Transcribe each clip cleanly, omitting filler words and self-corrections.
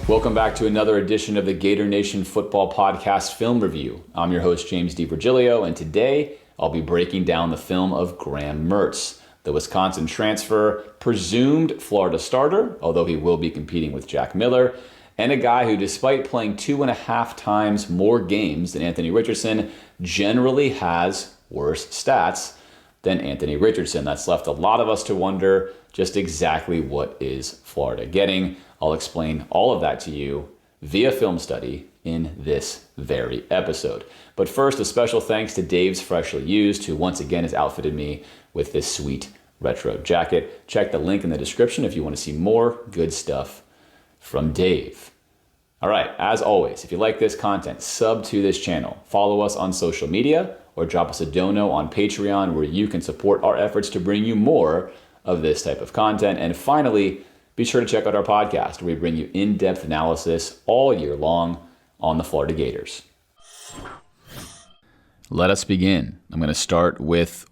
Welcome back to another edition of the Gator Nation Football Podcast Film Review. I'm your host, James DiVirgilio, and today I'll be breaking down the film of Graham Mertz, the Wisconsin transfer, presumed Florida starter, although he will be competing with Jack Miller, and a guy who, despite playing 2.5 times more games than Anthony Richardson, generally has worse stats than Anthony Richardson. That's left a lot of us to wonder just exactly what is Florida getting. I'll explain all of that to you via film study in this very episode. But first, a special thanks to Dave's Freshly Used, who once again has outfitted me with this sweet retro jacket. Check the link in the description if you want to see more good stuff from Dave. All right, as always, if you like this content, sub to this channel, follow us on social media, or drop us a dono on Patreon where you can support our efforts to bring you more of this type of content. And finally, be sure to check out our podcast where we bring you in-depth analysis all year long on the Florida Gators. Let us begin. I'm going to start with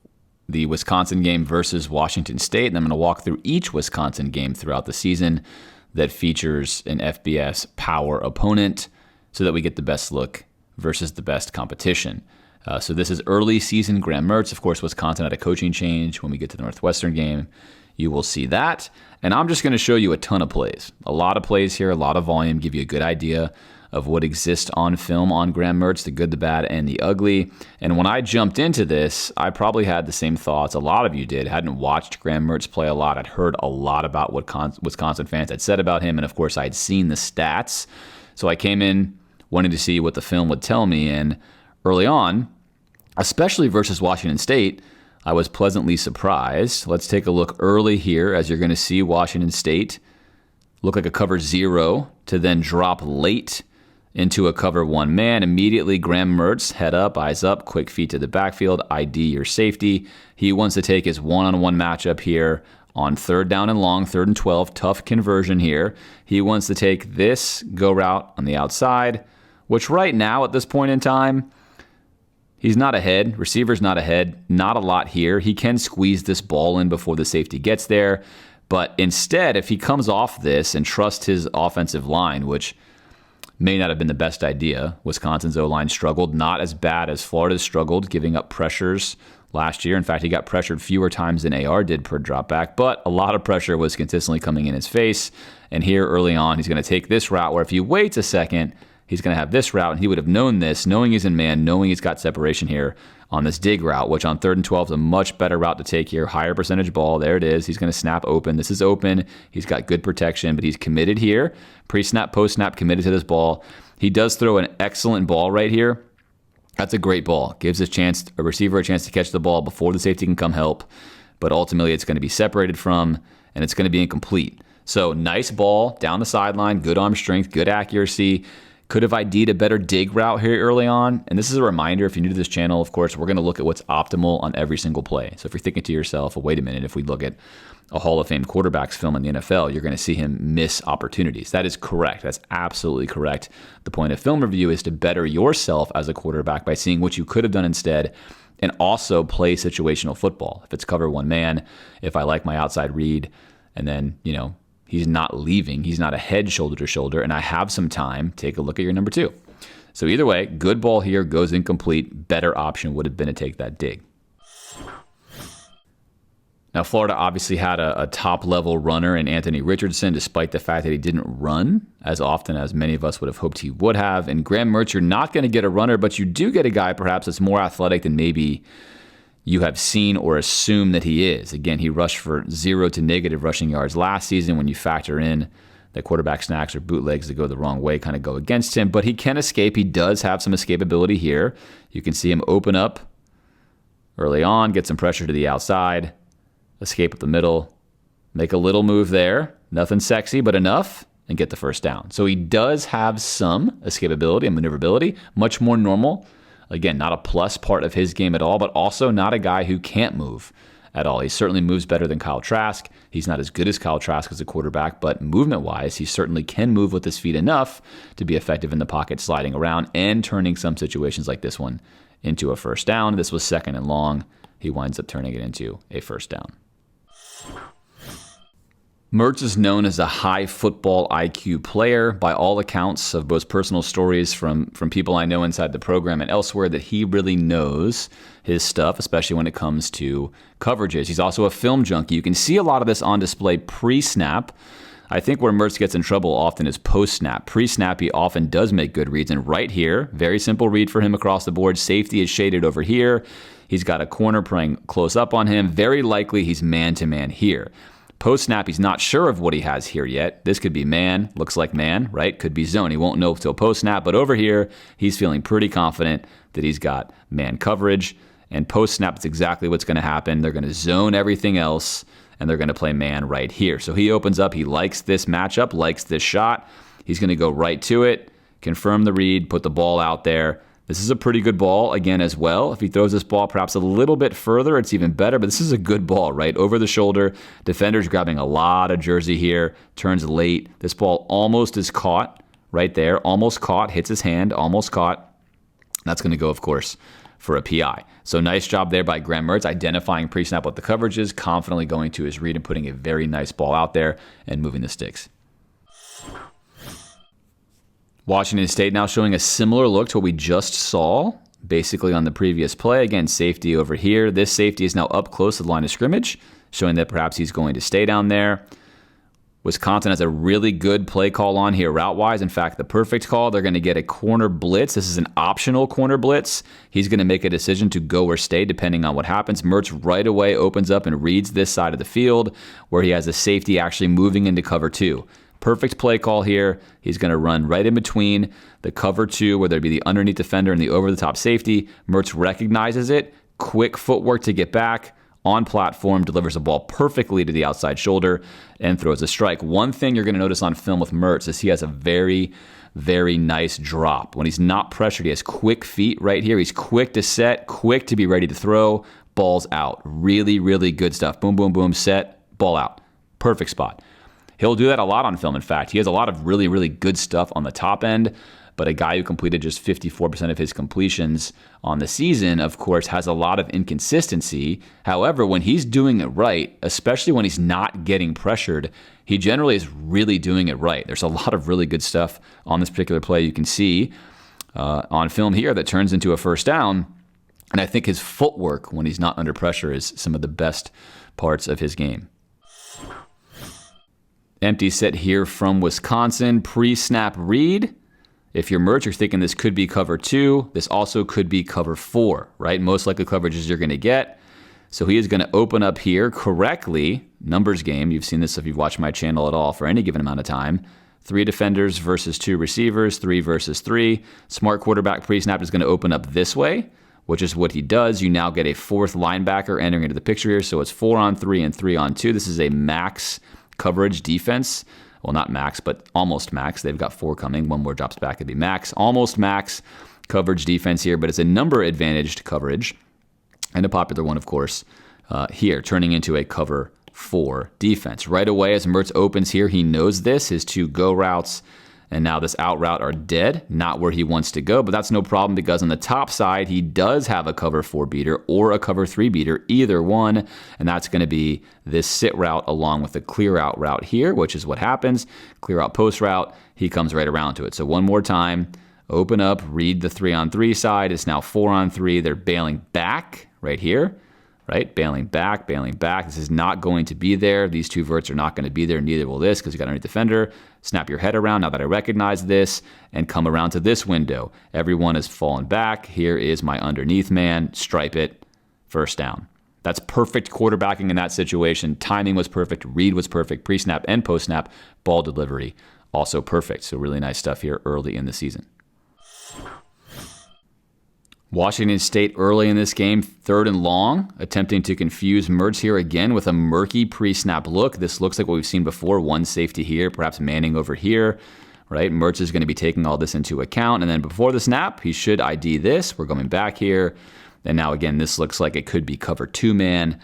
the Wisconsin game versus Washington State, and I'm going to walk through each Wisconsin game throughout the season that features an FBS power opponent so that we get the best look versus the best competition. So this is early season Graham Mertz. Of course, Wisconsin had a coaching change. When we get to the Northwestern game, you will see that. And I'm just going to show you a ton of plays. A lot of plays here, a lot of volume, give you a good idea of what exists on film on Graham Mertz, the good, the bad, and the ugly. And when I jumped into this, I probably had the same thoughts a lot of you did. Hadn't watched Graham Mertz play a lot. I'd heard a lot about what Wisconsin fans had said about him. And of course, I'd seen the stats. So I came in wanting to see what the film would tell me. And early on, especially versus Washington State, I was pleasantly surprised. Let's take a look early here, as you're going to see Washington State look like a cover 0 to then drop late into a cover 1 man. Immediately, Graham Mertz, head up, eyes up, quick feet to the backfield, ID your safety. He wants to take his one-on-one matchup here on 3rd down and long, 3rd and 12, tough conversion here. He wants to take this go route on the outside, which right now at this point in time, he's not ahead. Receiver's not ahead. Not a lot here. He can squeeze this ball in before the safety gets there. But instead, if he comes off this and trusts his offensive line, which may not have been the best idea, Wisconsin's O-line struggled. Not as bad as Florida's struggled, giving up pressures last year. In fact, he got pressured fewer times than AR did per drop back. But a lot of pressure was consistently coming in his face. And here early on, he's going to take this route where if he waits a second, he's going to have this route, and he would have known this, knowing he's in man, knowing he's got separation here on this dig route, which on 3rd and 12 is a much better route to take here. Higher percentage ball. There it is. He's going to snap open. This is open. He's got good protection, but he's committed here. Pre-snap, post-snap, committed to this ball. He does throw an excellent ball right here. That's a great ball. Gives a receiver a chance to catch the ball before the safety can come help, but ultimately it's going to be separated from, and it's going to be incomplete. So nice ball down the sideline, good arm strength, good accuracy. Could have ID'd a better dig route here early on. And this is a reminder, if you're new to this channel, of course, we're going to look at what's optimal on every single play. So if you're thinking to yourself, well, wait a minute, if we look at a Hall of Fame quarterback's film in the NFL, you're going to see him miss opportunities. That is correct. That's absolutely correct. The point of film review is to better yourself as a quarterback by seeing what you could have done instead and also play situational football. If it's cover 1 man, if I like my outside read, and then, he's not leaving. He's not ahead shoulder to shoulder, and I have some time. Take a look at your number 2. So either way, good ball here, goes incomplete. Better option would have been to take that dig. Now, Florida obviously had a top-level runner in Anthony Richardson, despite the fact that he didn't run as often as many of us would have hoped he would have. And Graham Mertz, you're not going to get a runner, but you do get a guy perhaps that's more athletic than maybe you have seen or assume that he is. Again, he rushed for 0 to negative rushing yards last season. When you factor in that quarterback snacks or bootlegs that go the wrong way kind of go against him, but he can escape. He does have some escapability here. You can see him open up early on, get some pressure to the outside, escape up the middle, make a little move there. Nothing sexy, but enough, and get the first down. So he does have some escapability and maneuverability, much more normal. Again, not a plus part of his game at all, but also not a guy who can't move at all. He certainly moves better than Kyle Trask. He's not as good as Kyle Trask as a quarterback, but movement-wise, he certainly can move with his feet enough to be effective in the pocket, sliding around and turning some situations like this one into a first down. This was 2nd and long. He winds up turning it into a first down. Mertz is known as a high football IQ player by all accounts of both personal stories from people I know inside the program and elsewhere, that he really knows his stuff, especially when it comes to coverages. He's also a film junkie. You can see a lot of this on display pre-snap. I think where Mertz gets in trouble often is post-snap. Pre-snap, he often does make good reads. And right here, very simple read for him across the board. Safety is shaded over here. He's got a corner playing close up on him. Very likely he's man-to-man here. Post-snap, he's not sure of what he has here yet. This could be man, looks like man, right? Could be zone. He won't know until post-snap. But over here, he's feeling pretty confident that he's got man coverage. And post-snap, it's exactly what's going to happen. They're going to zone everything else, and they're going to play man right here. So he opens up. He likes this matchup, likes this shot. He's going to go right to it, confirm the read, put the ball out there. This is a pretty good ball, again, as well. If he throws this ball perhaps a little bit further, it's even better. But this is a good ball, right? Over the shoulder. Defender's grabbing a lot of jersey here. Turns late. This ball almost is caught right there. Almost caught. Hits his hand. Almost caught. That's going to go, of course, for a PI. So nice job there by Graham Mertz, identifying pre-snap what the coverage is, confidently going to his read and putting a very nice ball out there and moving the sticks. Washington State now showing a similar look to what we just saw, basically on the previous play. Again, safety over here. This safety is now up close to the line of scrimmage, showing that perhaps he's going to stay down there. Wisconsin has a really good play call on here route-wise. In fact, the perfect call. They're going to get a corner blitz. This is an optional corner blitz. He's going to make a decision to go or stay depending on what happens. Mertz right away opens up and reads this side of the field where he has a safety actually moving into cover 2. Perfect play call here. He's going to run right in between the cover 2, whether it be the underneath defender and the over-the-top safety. Mertz recognizes it. Quick footwork to get back. On platform, delivers a ball perfectly to the outside shoulder and throws a strike. One thing you're going to notice on film with Mertz is he has a very, very nice drop. When he's not pressured, he has quick feet right here. He's quick to set, quick to be ready to throw. Ball's out. Really, really good stuff. Boom, boom, boom, set, ball out. Perfect spot. He'll do that a lot on film, in fact. He has a lot of really, really good stuff on the top end, but a guy who completed just 54% of his completions on the season, of course, has a lot of inconsistency. However, when he's doing it right, especially when he's not getting pressured, he generally is really doing it right. There's a lot of really good stuff on this particular play you can see on film here that turns into a first down. And I think his footwork when he's not under pressure is some of the best parts of his game. Empty set here from Wisconsin. Pre-snap read. If you're Mertz, you're thinking this could be cover 2. This also could be cover 4, right? Most likely coverages you're going to get. So he is going to open up here correctly. Numbers game. You've seen this if you've watched my channel at all for any given amount of time. 3 defenders versus 2 receivers, 3 versus 3. Smart quarterback pre-snap is going to open up this way, which is what he does. You now get a 4th linebacker entering into the picture here. So it's 4 on 3 and 3 on 2. This is a max coverage defense. Well, not max, but almost max. They've got 4 coming. 1 more drops back, it'd be max. Almost max coverage defense here, but it's a number advantaged coverage. And a popular one, of course, here, turning into a cover 4 defense. Right away, as Mertz opens here, he knows this. His 2 go routes and now this out route are dead, not where he wants to go, but that's no problem because on the top side, he does have a cover 4 beater or a cover 3 beater, either one, and that's going to be this sit route along with the clear out route here, which is what happens. Clear out post route, he comes right around to it. So one more time, open up, read the 3 on 3 side. It's now 4 on 3. They're bailing back right here. Right? Bailing back, bailing back. This is not going to be there. These 2 verts are not going to be there. Neither will this because you got underneath defender. Snap your head around now that I recognize this and come around to this window. Everyone has fallen back. Here is my underneath man. Stripe it. First down. That's perfect quarterbacking in that situation. Timing was perfect. Read was perfect. Pre-snap and post-snap. Ball delivery also perfect. So really nice stuff here early in the season. Washington State early in this game, 3rd and long, attempting to confuse Mertz here again with a murky pre-snap look. This looks like what we've seen before. 1 safety here, perhaps Manning over here, right? Mertz is going to be taking all this into account. And then before the snap, he should ID this. We're going back here. And now again, this looks like it could be cover 2 man.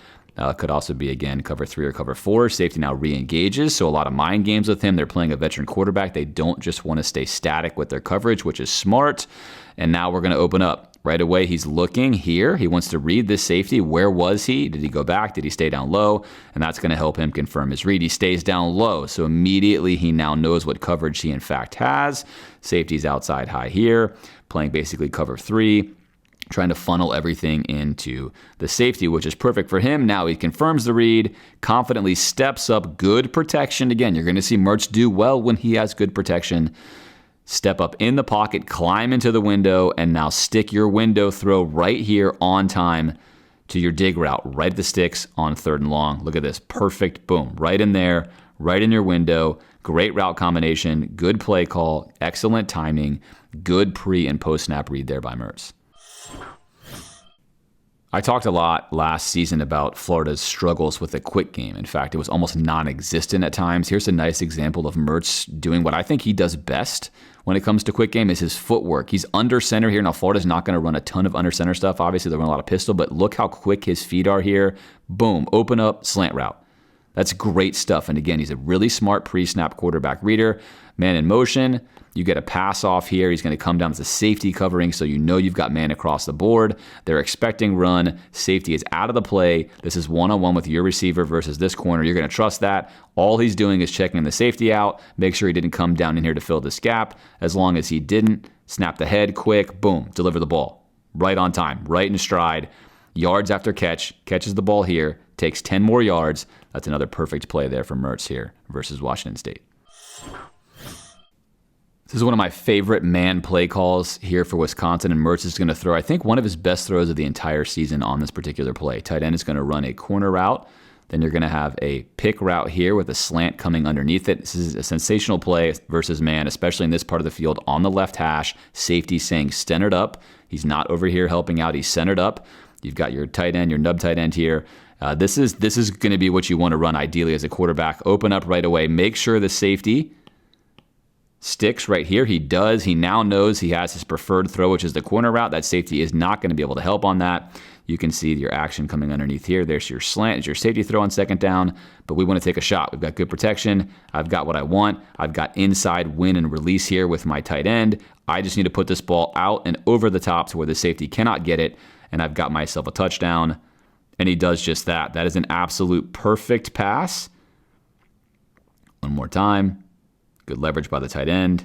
Could also be, again, cover 3 or cover 4. Safety now re-engages, so a lot of mind games with him. They're playing a veteran quarterback. They don't just want to stay static with their coverage, which is smart. And now we're going to open up. Right away, he's looking here. He wants to read this safety. Where was he? Did he go back? Did he stay down low? And that's going to help him confirm his read. He stays down low, so immediately he now knows what coverage he in fact has. Safety's outside high here, playing basically cover 3, trying to funnel everything into the safety, which is perfect for him. Now he confirms the read, confidently steps up, good protection. Again, you're going to see Mertz do well when he has good protection. Step up in the pocket, climb into the window, and now stick your window throw right here on time to your dig route, right at the sticks on 3rd and long. Look at this. Perfect. Boom. Right in there, right in your window. Great route combination, good play call, excellent timing, good pre- and post-snap read there by Mertz. I talked a lot last season about Florida's struggles with the quick game. In fact, it was almost non-existent at times. Here's a nice example of Mertz doing what I think he does best when it comes to quick game is his footwork. He's under center here. Now, Florida's not going to run a ton of under center stuff. Obviously, they run a lot of pistol, but look how quick his feet are here. Boom, open up, slant route. That's great stuff. And again, he's a really smart pre-snap quarterback reader. Man in motion. You get a pass off here. He's going to come down as a safety covering, so you know you've got man across the board. They're expecting run. Safety is out of the play. This is one-on-one with your receiver versus this corner. You're going to trust that. All he's doing is checking the safety out. Make sure he didn't come down in here to fill this gap. As long as he didn't, snap the head quick, boom, deliver the ball. Right on time, right in stride. Yards after catch, catches the ball here, takes 10 more yards. That's another perfect play there for Mertz here versus Washington State. This is one of my favorite man play calls here for Wisconsin, and Mertz is going to throw, I think, one of his best throws of the entire season on this particular play. Tight end is going to run a corner route. Then you're going to have a pick route here with a slant coming underneath it. This is a sensational play versus man, especially in this part of the field on the left hash. Safety saying centered up. He's not over here helping out. He's centered up. You've got your tight end, your nub tight end here. This is going to be what you want to run ideally as a quarterback. Open up right away. Make sure the safety sticks right here. He does. He now knows he has his preferred throw, which is the corner route. That safety is not going to be able to help on that. You can see your action coming underneath here. There's your slant. It's your safety throw on 2nd down, but we want to take a shot. We've got good protection. I've got what I want. I've got inside win and release here with my tight end. I just need to put this ball out and over the top to where the safety cannot get it, and I've got myself a touchdown. And he does just that. That is an absolute perfect pass. One more time. Good leverage by the tight end.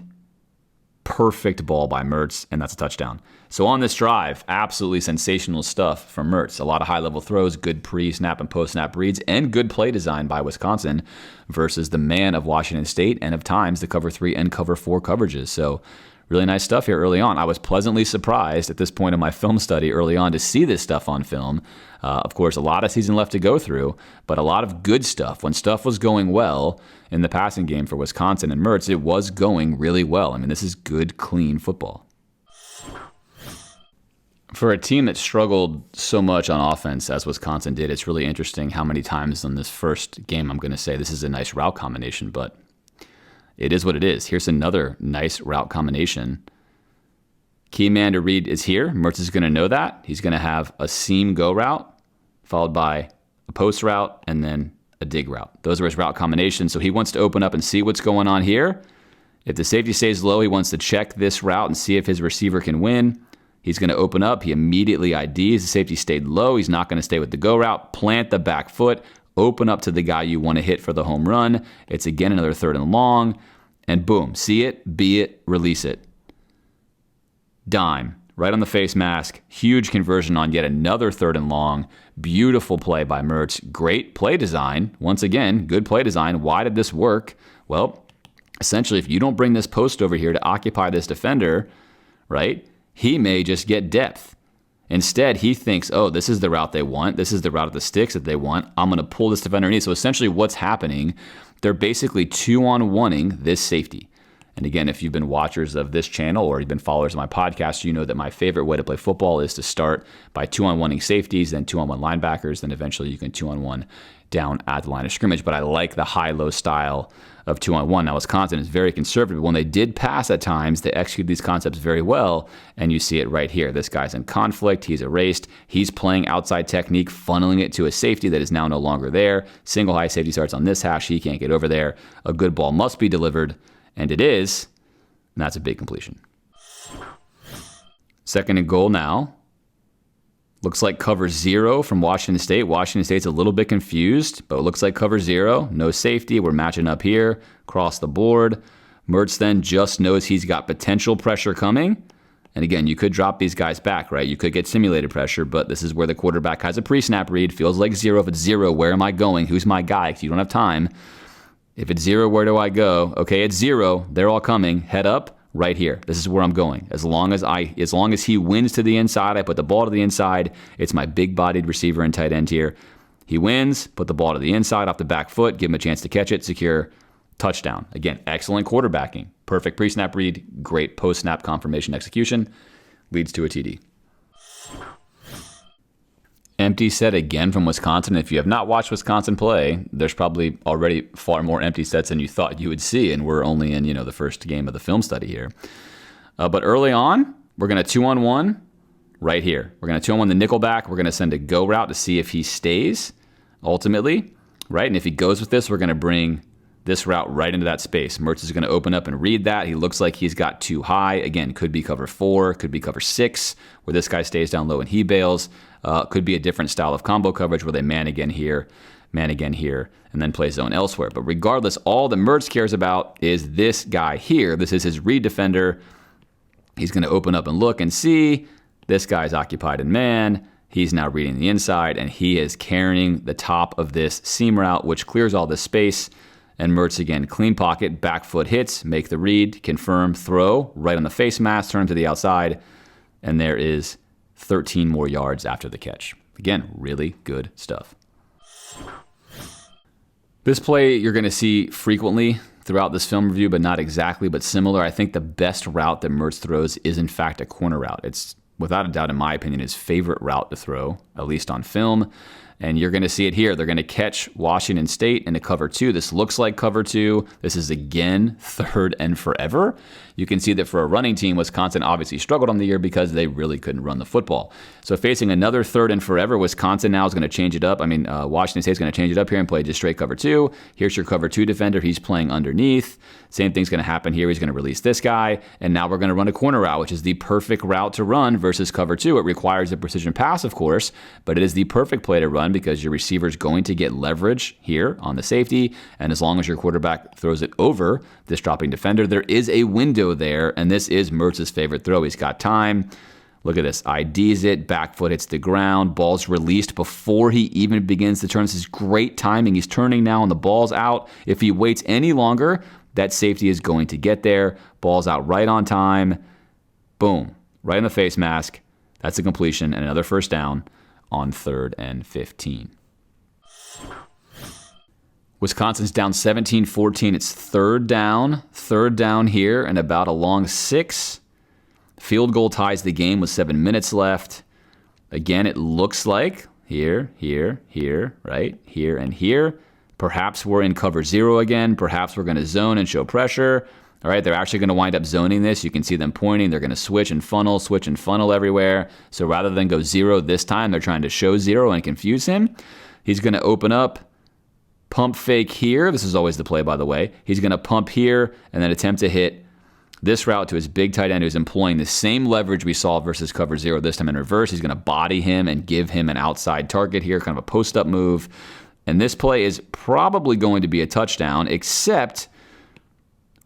Perfect ball by Mertz, and that's a touchdown. So on this drive, absolutely sensational stuff from Mertz. A lot of high-level throws, good pre-snap and post-snap reads, and good play design by Wisconsin versus the man of Washington State and of times the cover 3 and cover 4 coverages. So really nice stuff here early on. I was pleasantly surprised at this point in my film study early on to see this stuff on film. Of course, a lot of season left to go through, but a lot of good stuff. When stuff was going well in the passing game for Wisconsin and Mertz, it was going really well. I mean, this is good, clean football. For a team that struggled so much on offense as Wisconsin did, it's really interesting how many times in this first game I'm going to say this is a nice route combination, but it is what it is. Here's another nice route combination. Key man to read is here. Mertz is going to know that. He's going to have a seam go route followed by a post route and then a dig route. Those are his route combinations. So he wants to open up and see what's going on here. If the safety stays low, he wants to check this route and see if his receiver can win. He's going to open up. He immediately IDs. The safety stayed low. He's not going to stay with the go route. Plant the back foot. Open up to the guy you want to hit for the home run. It's again another 3rd and long. And boom, see it, be it, release it. Dime, right on the face mask. Huge conversion on yet another 3rd and long. Beautiful play by Mertz. Great play design. Once again, good play design. Why did this work? Well, essentially, if you don't bring this post over here to occupy this defender, right, he may just get depth. Instead, he thinks, oh, this is the route they want. This is the route of the sticks that they want. I'm going to pull this defender underneath. So essentially what's happening, they're basically 2-on-1ing this safety. And again, if you've been watchers of this channel or you've been followers of my podcast, you know that my favorite way to play football is to start by 2-on-1ing safeties, then 2-on-1 linebackers, then eventually you can 2-on-1 down at the line of scrimmage. But I like the high-low style of 2-on-1. Now, Wisconsin is very conservative. When they did pass at times, they execute these concepts very well, and you see it right here. This guy's in conflict. He's erased. He's playing outside technique, funneling it to a safety that is now no longer there. Single high safety starts on this hash. He can't get over there. A good ball must be delivered, and it is, and that's a big completion. 2nd and goal now. Looks like cover 0 from Washington State. Washington State's a little bit confused, but it looks like cover 0. No safety. We're matching up here. Across the board. Mertz then just knows he's got potential pressure coming. And again, you could drop these guys back, right? You could get simulated pressure, but this is where the quarterback has a pre-snap read. Feels like 0. If it's 0, where am I going? Who's my guy? Because you don't have time. If it's 0, where do I go? Okay, it's 0. They're all coming. Head up. Right here. This is where I'm going. As long as he wins to the inside, I put the ball to the inside. It's my big-bodied receiver and tight end here. He wins, put the ball to the inside off the back foot, give him a chance to catch it, secure, touchdown. Again, excellent quarterbacking. Perfect pre-snap read, great post-snap confirmation execution, leads to a TD. Empty set again from Wisconsin. If you have not watched Wisconsin play, there's probably already far more empty sets than you thought you would see, and we're only in the first game of the film study here. But early on, we're going to 2-on-1 right here. We're going to 2-on-1 the nickel back. We're going to send a go route to see if he stays ultimately, right? And if he goes with this, we're going to bring this route right into that space. Mertz is going to open up and read that. He looks like he's got too high. Again, could be cover 4, could be cover 6, where this guy stays down low and he bails. Could be a different style of combo coverage where they man again here, and then play zone elsewhere. But regardless, all that Mertz cares about is this guy here. This is his read defender. He's going to open up and look and see. This guy's occupied in man. He's now reading the inside, and he is carrying the top of this seam route, which clears all this space. And Mertz again, clean pocket, back foot hits, make the read, confirm, throw, right on the face mask, turn to the outside, and there is 13 more yards after the catch. Again, really good stuff. This play you're going to see frequently throughout this film review, but not exactly, but similar. I think the best route that Mertz throws is, in fact, a corner route. It's, without a doubt, in my opinion, his favorite route to throw, at least on film. And you're going to see it here. They're going to catch Washington State in a cover 2. This looks like cover 2. This is, again, 3rd and forever. You can see that for a running team, Wisconsin obviously struggled on the year because they really couldn't run the football. So facing another 3rd and forever, Wisconsin now is going to change it up. Washington State's going to change it up here and play just straight cover 2. Here's your cover 2 defender. He's playing underneath. Same thing's going to happen here. He's going to release this guy. And now we're going to run a corner route, which is the perfect route to run versus cover 2. It requires a precision pass, of course, but it is the perfect play to run because your receiver is going to get leverage here on the safety. And as long as your quarterback throws it over this dropping defender, there is a window there. And this is Mertz's favorite throw. He's got time. Look at this. IDs it. Back foot hits the ground. Ball's released before he even begins to turn. This is great timing. He's turning now and the ball's out. If he waits any longer, that safety is going to get there. Ball's out right on time. Boom. Right in the face mask. That's a completion and another first down on 3rd and 15. Wisconsin's down 17-14. It's third down here, and about a long 6. Field goal ties the game with 7 minutes left. Again, it looks like here, right? Here and here. Perhaps we're in cover 0 again. Perhaps we're going to zone and show pressure. All right, they're actually going to wind up zoning this. You can see them pointing. They're going to switch and funnel everywhere. So rather than go 0 this time, they're trying to show 0 and confuse him. He's going to open up. Pump fake here. This is always the play, by the way. He's going to pump here and then attempt to hit this route to his big tight end who's employing the same leverage we saw versus cover 0, this time in reverse. He's going to body him and give him an outside target here, kind of a post-up move. And this play is probably going to be a touchdown, except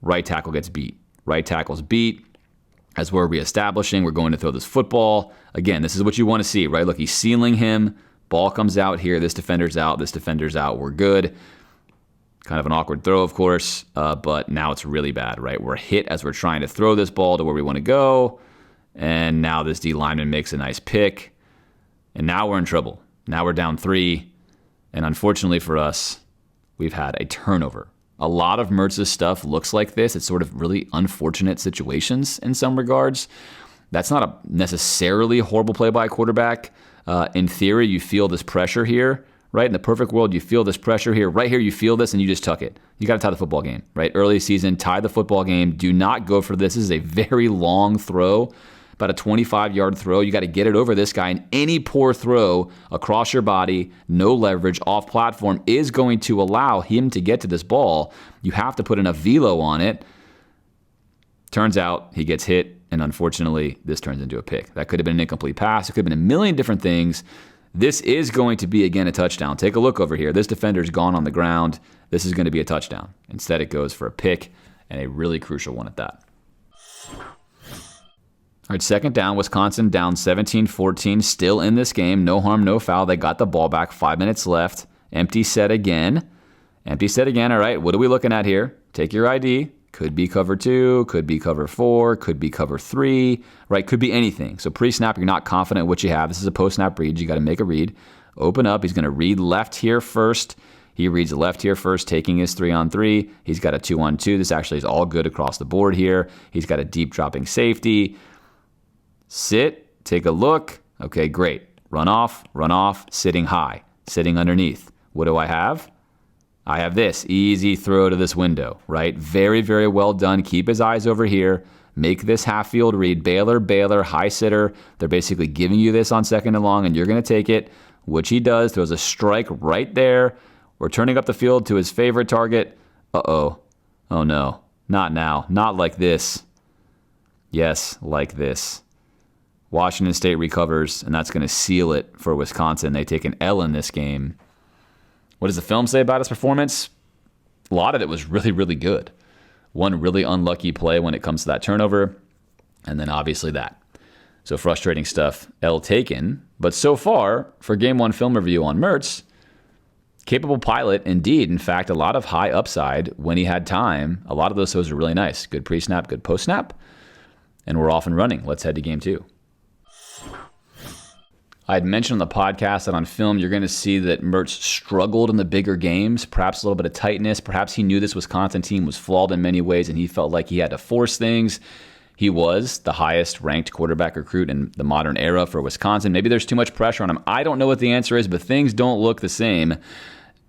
right tackle gets beat. Right tackle's beat. As we're reestablishing, we're going to throw this football. Again, this is what you want to see, right? Look, he's sealing him. Ball comes out here. This defender's out. This defender's out. We're good. Kind of an awkward throw, of course, but now it's really bad, right? We're hit as we're trying to throw this ball to where we want to go, and now this D lineman makes a nice pick, and now we're in trouble. Now we're down 3, and unfortunately for us, we've had a turnover. A lot of Mertz's stuff looks like this. It's sort of really unfortunate situations in some regards. That's not a necessarily horrible play by a quarterback. In theory, you feel this pressure here, right? In the perfect world, you feel this pressure here. Right here, you feel this, and you just tuck it. You got to tie the football game, right? Early season, tie the football game. Do not go for this. This is a very long throw, about a 25-yard throw. You got to get it over this guy, and any poor throw across your body, no leverage, off platform, is going to allow him to get to this ball. You have to put enough velo on it. Turns out he gets hit, and unfortunately, this turns into a pick. That could have been an incomplete pass. It could have been a million different things. This is going to be, again, a touchdown. Take a look over here. This defender's gone on the ground. This is going to be a touchdown. Instead, it goes for a pick, and a really crucial one at that. All right, second down. Wisconsin down 17-14. Still in this game. No harm, no foul. They got the ball back. 5 minutes left. Empty set again. Empty set again. All right, what are we looking at here? Take your ID. Could be cover 2, could be cover 4, could be cover 3, right? Could be anything. So pre-snap, you're not confident what you have. This is a post-snap read. You got to make a read. Open up. He's going to read left here first. He reads left here first, taking his 3-on-3. He's got a 2-on-2. This actually is all good across the board here. He's got a deep dropping safety. Sit, take a look. Okay, great. Run off, sitting high, sitting underneath. What do I have? I have this easy throw to this window, right? Very, very well done. Keep his eyes over here. Make this half field read. Baylor, high sitter. They're basically giving you this on second and long, and you're going to take it, which he does. Throws a strike right there. We're turning up the field to his favorite target. Uh-oh. Oh, no. Not now. Not like this. Yes, like this. Washington State recovers, and that's going to seal it for Wisconsin. They take an L in this game. What does the film say about his performance? A lot of it was really, really good. One really unlucky play when it comes to that turnover, and then obviously that. So frustrating stuff, L taken. But so far, for Game 1 film review on Mertz, capable pilot indeed. In fact, a lot of high upside when he had time. A lot of those throws are really nice. Good pre-snap, good post-snap. And we're off and running. Let's head to Game 2. I had mentioned on the podcast that on film, you're going to see that Mertz struggled in the bigger games, perhaps a little bit of tightness. Perhaps he knew this Wisconsin team was flawed in many ways, and he felt like he had to force things. He was the highest ranked quarterback recruit in the modern era for Wisconsin. Maybe there's too much pressure on him. I don't know what the answer is, but things don't look the same.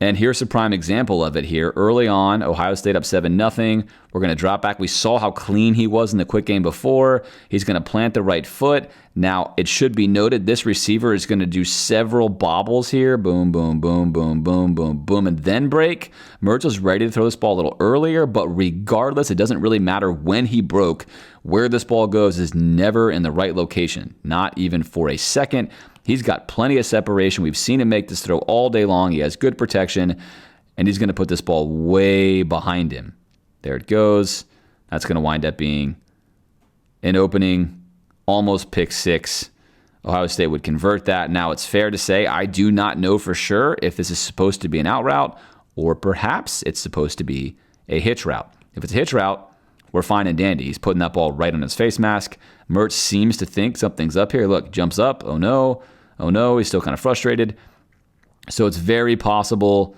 And here's a prime example of it here. Early on, Ohio State up 7-0. We're going to drop back. We saw how clean he was in the quick game before. He's going to plant the right foot. Now, it should be noted, this receiver is going to do several bobbles here. Boom, boom, boom, boom, boom, boom, boom, and then break. Mertz was ready to throw this ball a little earlier, but regardless, it doesn't really matter when he broke. Where this ball goes is never in the right location, not even for a second. He's got plenty of separation. We've seen him make this throw all day long. He has good protection, and he's going to put this ball way behind him. There it goes. That's going to wind up being an opening, almost pick 6. Ohio State would convert that. Now, it's fair to say I do not know for sure if this is supposed to be an out route or perhaps it's supposed to be a hitch route. If it's a hitch route, we're fine and dandy. He's putting that ball right on his face mask. Mertz seems to think something's up here. Look, jumps up. Oh, no. Oh, no. He's still kind of frustrated. So it's very possible,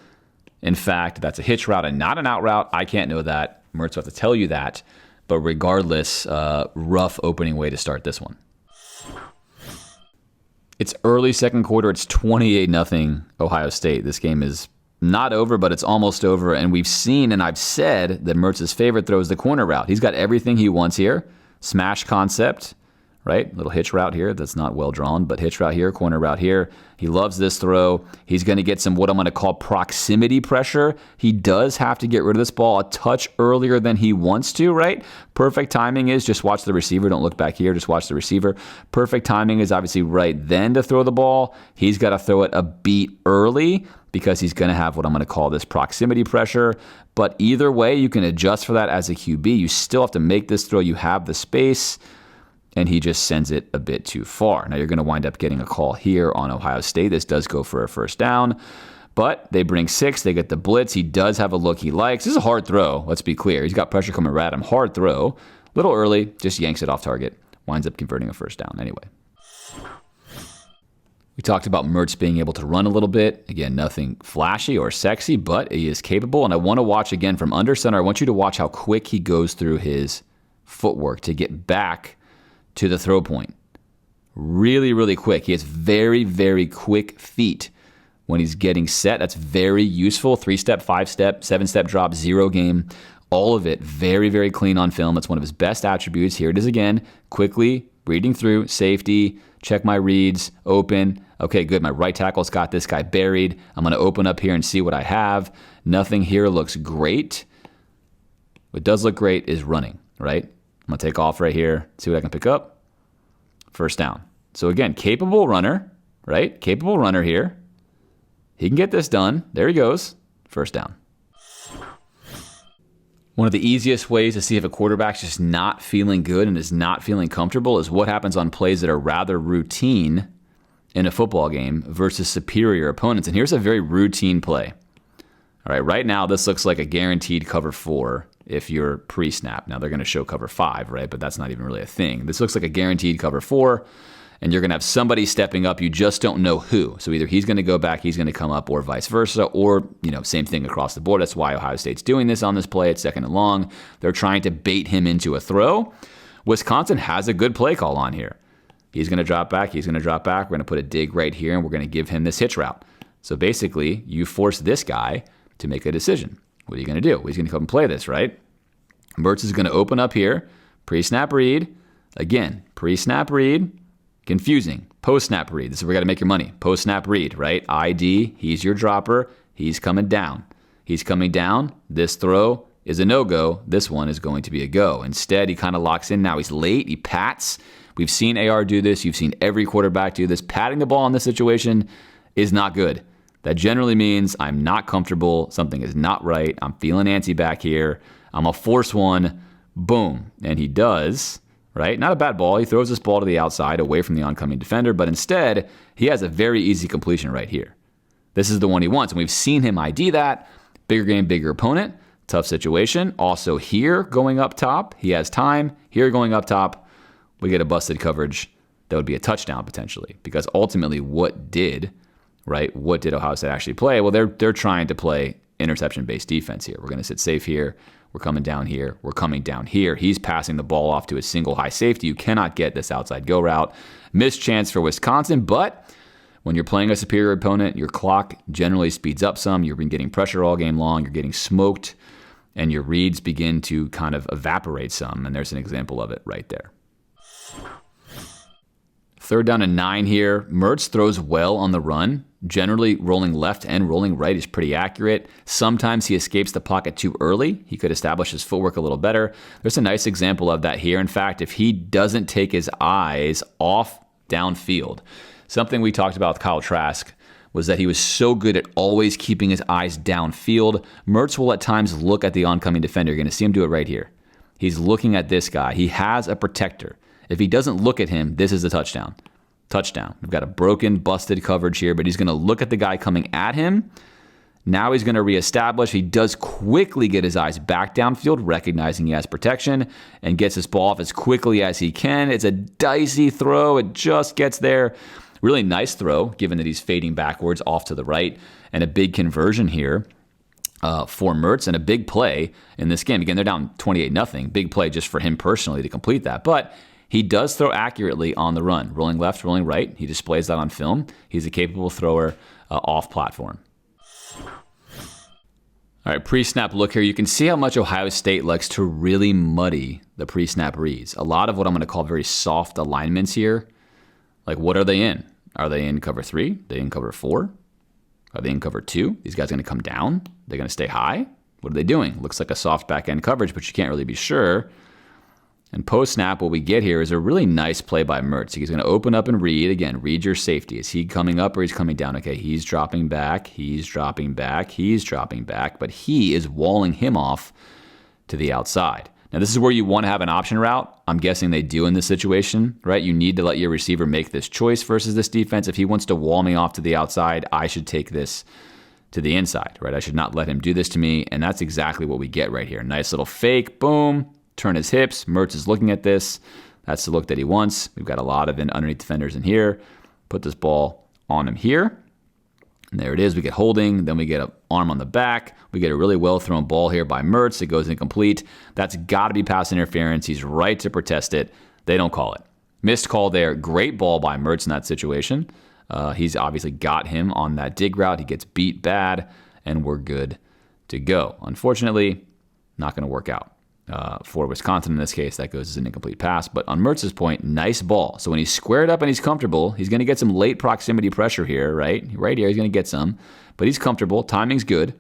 in fact, that's a hitch route and not an out route. I can't know that. Mertz will have to tell you that. But regardless, rough opening way to start this one. It's early second quarter. It's 28-0 Ohio State. This game is not over, but it's almost over. And we've seen, and I've said, that Mertz's favorite throw is the corner route. He's got everything he wants here. Smash concept, right? Little hitch route here. That's not well drawn, but hitch route here, corner route here. He loves this throw. He's going to get some what I'm going to call proximity pressure. He does have to get rid of this ball a touch earlier than he wants to, right? Perfect timing is just watch the receiver. Don't look back here. Just watch the receiver. Perfect timing is obviously right then to throw the ball. He's got to throw it a beat early because he's going to have what I'm going to call this proximity pressure. But either way, you can adjust for that as a QB. You still have to make this throw. You have the space, and he just sends it a bit too far. Now, you're going to wind up getting a call here on Ohio State. This does go for a first down, but they bring 6. They get the blitz. He does have a look he likes. This is a hard throw. Let's be clear. He's got pressure coming right at him. Hard throw. Little early. Just yanks it off target. Winds up converting a first down anyway. We We talked about Mertz being able to run a little bit. Again, nothing flashy or sexy, but he is capable. And I want to watch again from under center. I want you to watch how quick he goes through his footwork to get back to the throw point. Really, really quick. He has very, very quick feet when he's getting set. That's very useful. 3-step, 5-step, 7-step drop, 0 game. All of it very, very clean on film. That's one of his best attributes. Here it is again. Quickly reading through, safety, check my reads, open. Okay, good. My right tackle's got this guy buried. I'm going to open up here and see what I have. Nothing here looks great. What does look great is running, right? I'm going to take off right here, see what I can pick up. First down. So again, capable runner, right? Capable runner here. He can get this done. There he goes. First down. One of the easiest ways to see if a quarterback's just not feeling good and is not feeling comfortable is what happens on plays that are rather routine in a football game versus superior opponents. And here's a very routine play. All right, right now this looks like a guaranteed cover 4 if you're pre-snap. Now they're going to show cover 5, right? But that's not even really a thing. This looks like a guaranteed cover 4. And you're going to have somebody stepping up. You just don't know who. So either he's going to go back, he's going to come up, or vice versa, or, same thing across the board. That's why Ohio State's doing this on this play. It's 2nd and long. They're trying to bait him into a throw. Wisconsin has a good play call on here. He's going to drop back. He's going to drop back. We're going to put a dig right here, and we're going to give him this hitch route. So basically, you force this guy to make a decision. What are you going to do? Well, he's going to come and play this, right? Mertz is going to open up here. Pre-snap read. Again, pre-snap read. Confusing. Post-snap read. This is where you got to make your money. Post-snap read, right? ID, he's your dropper. He's coming down. He's coming down. This throw is a no-go. This one is going to be a go. Instead, he kind of locks in. Now he's late. He pats. We've seen AR do this. You've seen every quarterback do this. Patting the ball in this situation is not good. That generally means I'm not comfortable. Something is not right. I'm feeling antsy back here. I'm going to force one. Boom. And he does. Right? Not a bad ball. He throws this ball to the outside away from the oncoming defender, but instead, he has a very easy completion right here. This is the one he wants, and we've seen him ID that. Bigger game, bigger opponent. Tough situation. Also here, going up top, he has time. Here, going up top, we get a busted coverage. That would be a touchdown potentially, because ultimately, what did Ohio State actually play? Well, they're trying to play interception-based defense here. We're going to sit safe here. We're coming down here. We're coming down here. He's passing the ball off to a single high safety. You cannot get this outside go route. Missed chance for Wisconsin, but when you're playing a superior opponent, your clock generally speeds up some. You've been getting pressure all game long. You're getting smoked, and your reads begin to kind of evaporate some, and there's an example of it right there. 3rd down and 9 here. Mertz throws well on the run. Generally, rolling left and rolling right is pretty accurate. Sometimes he escapes the pocket too early. He could establish his footwork a little better. There's a nice example of that here. In fact, if he doesn't take his eyes off downfield, something we talked about with Kyle Trask was that he was so good at always keeping his eyes downfield. Mertz will at times look at the oncoming defender. You're going to see him do it right here. He's looking at this guy. He has a protector. If he doesn't look at him, this is a touchdown. Touchdown. We've got a broken, busted coverage here, but he's going to look at the guy coming at him. Now he's going to reestablish. He does quickly get his eyes back downfield, recognizing he has protection, and gets his ball off as quickly as he can. It's a dicey throw. It just gets there. Really nice throw, given that he's fading backwards off to the right, and a big conversion here for Mertz, and a big play in this game. Again, they're down 28-0. Big play just for him personally to complete that. But he does throw accurately on the run. Rolling left, rolling right. He displays that on film. He's a capable thrower off platform. All right, pre-snap look here. You can see how much Ohio State likes to really muddy the pre-snap reads. A lot of what I'm going to call very soft alignments here. Like, what are they in? Are they in cover 3? Are they in cover 4? Are they in cover 2? These guys are going to come down? They're going to stay high? What are they doing? Looks like a soft back-end coverage, but you can't really be sure. And post-snap, what we get here is a really nice play by Mertz. He's going to open up and read. Again, read your safety. Is he coming up or he's coming down? Okay, he's dropping back. He's dropping back. He's dropping back. But he is walling him off to the outside. Now, this is where you want to have an option route. I'm guessing they do in this situation, right? You need to let your receiver make this choice versus this defense. If he wants to wall me off to the outside, I should take this to the inside, right? I should not let him do this to me. And that's exactly what we get right here. Nice little fake. Boom. Turn his hips. Mertz is looking at this. That's the look that he wants. We've got a lot of underneath defenders in here. Put this ball on him here. And there it is. We get holding. Then we get an arm on the back. We get a really well-thrown ball here by Mertz. It goes incomplete. That's got to be pass interference. He's right to protest it. They don't call it. Missed call there. Great ball by Mertz in that situation. He's obviously got him on that dig route. He gets beat bad, and we're good to go. Unfortunately, not going to work out. For Wisconsin in this case, that goes as an incomplete pass. But on Mertz's point, nice ball. So when he's squared up and he's comfortable, he's going to get some late proximity pressure here, right? Right here, he's going to get some. But he's comfortable. Timing's good.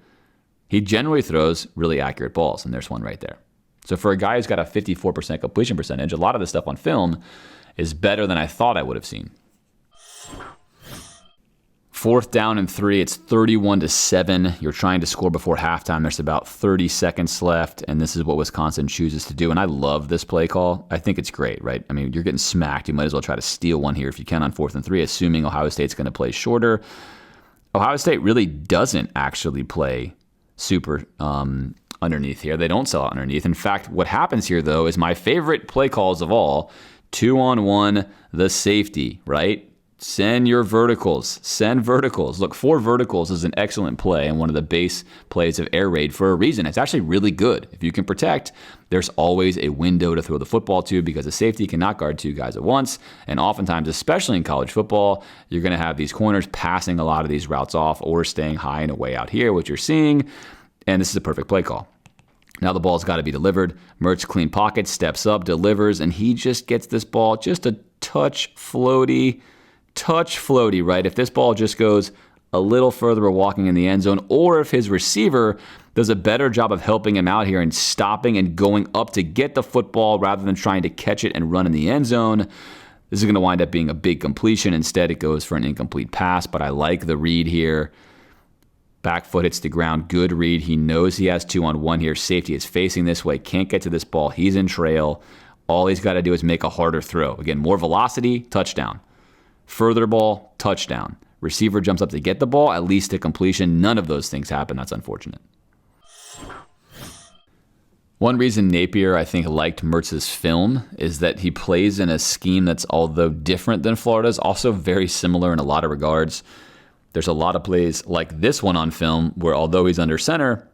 He generally throws really accurate balls, and there's one right there. So for a guy who's got a 54% completion percentage, a lot of the stuff on film is better than I thought I would have seen. 4th down and 3, it's 31-7. You're trying to score before halftime. There's about 30 seconds left, and this is what Wisconsin chooses to do. And I love this play call. I think it's great, right? I mean, you're getting smacked. You might as well try to steal one here if you can on 4th and 3, assuming Ohio State's going to play shorter. Ohio State really doesn't actually play super underneath here. They don't sell out underneath. In fact, what happens here, though, is my favorite play calls of all, 2-on-1, the safety, right? Send your verticals. Send verticals. Look, 4 verticals is an excellent play and one of the base plays of air raid for a reason. It's actually really good. If you can protect, there's always a window to throw the football to because a safety cannot guard 2 guys at once. And oftentimes, especially in college football, you're going to have these corners passing a lot of these routes off or staying high and away out here, which you're seeing. And this is a perfect play call. Now the ball's got to be delivered. Mertz clean pocket, steps up, delivers, and he just gets this ball just a touch floaty, right? If this ball just goes a little further walking in the end zone, or if his receiver does a better job of helping him out here and stopping and going up to get the football rather than trying to catch it and run in the end zone, this is going to wind up being a big completion. Instead, it goes for an incomplete pass, but I like the read here. Back foot hits the ground. Good read. He knows he has 2-on-1 here. Safety is facing this way. Can't get to this ball. He's in trail. All he's got to do is make a harder throw. Again, more velocity, touchdown. Further ball, touchdown. Receiver jumps up to get the ball, at least to completion. None of those things happen. That's unfortunate. One reason Napier, I think, liked Mertz's film is that he plays in a scheme that's, although different than Florida's, also very similar in a lot of regards. There's a lot of plays like this one on film where although he's under center,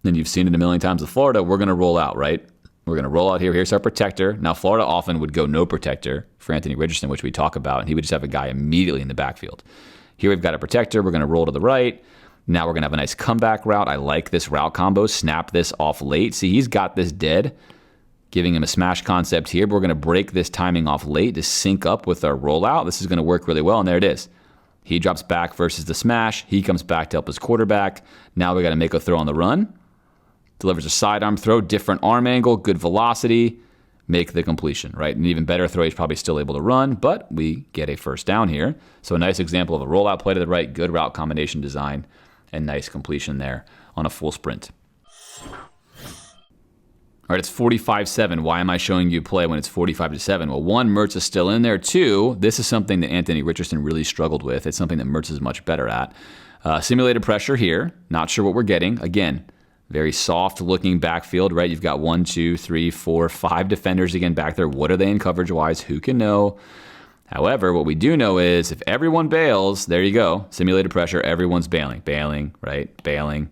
and you've seen it a million times with Florida, we're going to roll out, right? We're going to roll out here. Here's our protector. Now, Florida often would go no protector for Anthony Richardson, which we talk about, and he would just have a guy immediately in the backfield. Here we've got a protector. We're going to roll to the right. Now we're going to have a nice comeback route. I like this route combo. Snap this off late. See, he's got this dead, giving him a smash concept here. But we're going to break this timing off late to sync up with our rollout. This is going to work really well, and there it is. He drops back versus the smash. He comes back to help his quarterback. Now we got to make a throw on the run. Delivers a sidearm throw, different arm angle, good velocity, make the completion, right? An even better throw, he's probably still able to run, but we get a first down here. So a nice example of a rollout play to the right, good route combination design, and nice completion there on a full sprint. All right, it's 45-7. Why am I showing you play when it's 45-7? Well, 1, Mertz is still in there. 2, this is something that Anthony Richardson really struggled with. It's something that Mertz is much better at. Simulated pressure here. Not sure what we're getting. Again, very soft-looking backfield, right? You've got 1, 2, 3, 4, 5 defenders again back there. What are they in coverage-wise? Who can know? However, what we do know is if everyone bails, there you go. Simulated pressure, everyone's bailing. Bailing, right? Bailing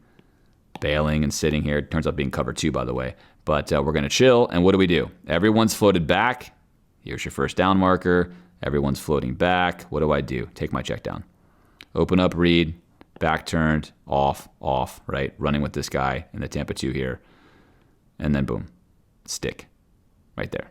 and sitting here. It turns out being cover 2, by the way. But we're going to chill, and what do? Everyone's floated back. Here's your first down marker. Everyone's floating back. What do? Take my check down. Open up, read, back turned, off, right? Running with this guy in the Tampa 2 here. And then boom, stick right there.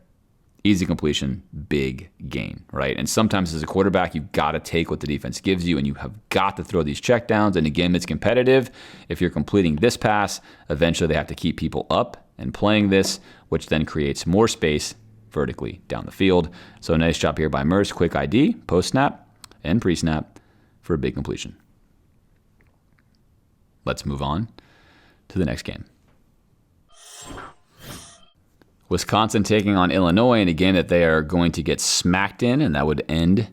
Easy completion, big gain, right? And sometimes as a quarterback, you've got to take what the defense gives you, and you have got to throw these checkdowns. And again, it's competitive. If you're completing this pass, eventually they have to keep people up and playing this, which then creates more space vertically down the field. So a nice job here by Mertz. Quick ID, post-snap and pre-snap for a big completion. Let's move on to the next game. Wisconsin taking on Illinois in a game that they are going to get smacked in, and that would end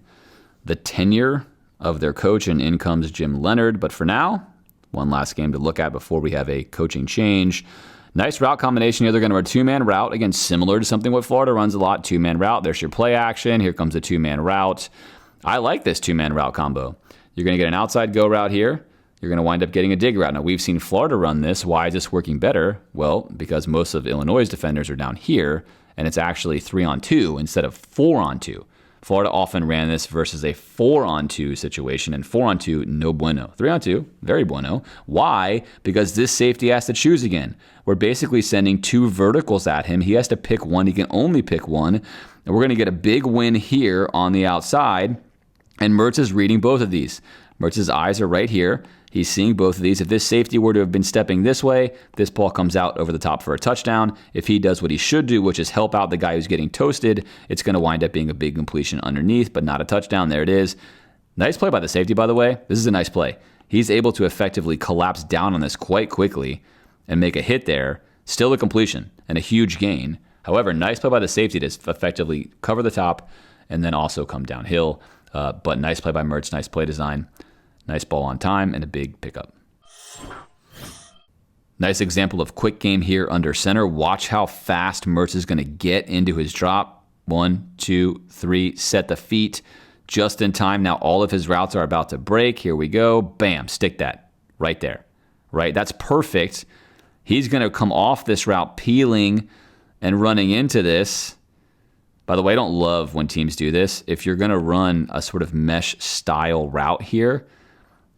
the tenure of their coach, and in comes Jim Leonhard. But for now, one last game to look at before we have a coaching change. Nice route combination here. They're going to run a 2-man route. Again, similar to something what Florida runs a lot, 2-man route. There's your play action. Here comes a 2-man route. I like this two-man route combo. You're going to get an outside go route here. You're going to wind up getting a dig route. Now, we've seen Florida run this. Why is this working better? Well, because most of Illinois' defenders are down here, and it's actually 3-on-2 instead of 4-on-2. Florida often ran this versus a 4-on-2 situation, and 4-on-2, no bueno. 3-on-2, very bueno. Why? Because this safety has to choose again. We're basically sending two verticals at him. He has to pick one. He can only pick one. And we're going to get a big win here on the outside, and Mertz is reading both of these. Mertz's eyes are right here. He's seeing both of these. If this safety were to have been stepping this way, this ball comes out over the top for a touchdown. If he does what he should do, which is help out the guy who's getting toasted, it's going to wind up being a big completion underneath, but not a touchdown. There it is. Nice play by the safety, by the way. This is a nice play. He's able to effectively collapse down on this quite quickly and make a hit there. Still a completion and a huge gain. However, nice play by the safety to effectively cover the top and then also come downhill. But nice play by Mertz, nice play design. Nice ball on time and a big pickup. Nice example of quick game here under center. Watch how fast Mertz is going to get into his drop. 1, 2, 3, set the feet just in time. Now all of his routes are about to break. Here we go. Bam, stick that right there. Right, that's perfect. He's going to come off this route peeling and running into this. By the way, I don't love when teams do this. If you're going to run a sort of mesh style route here,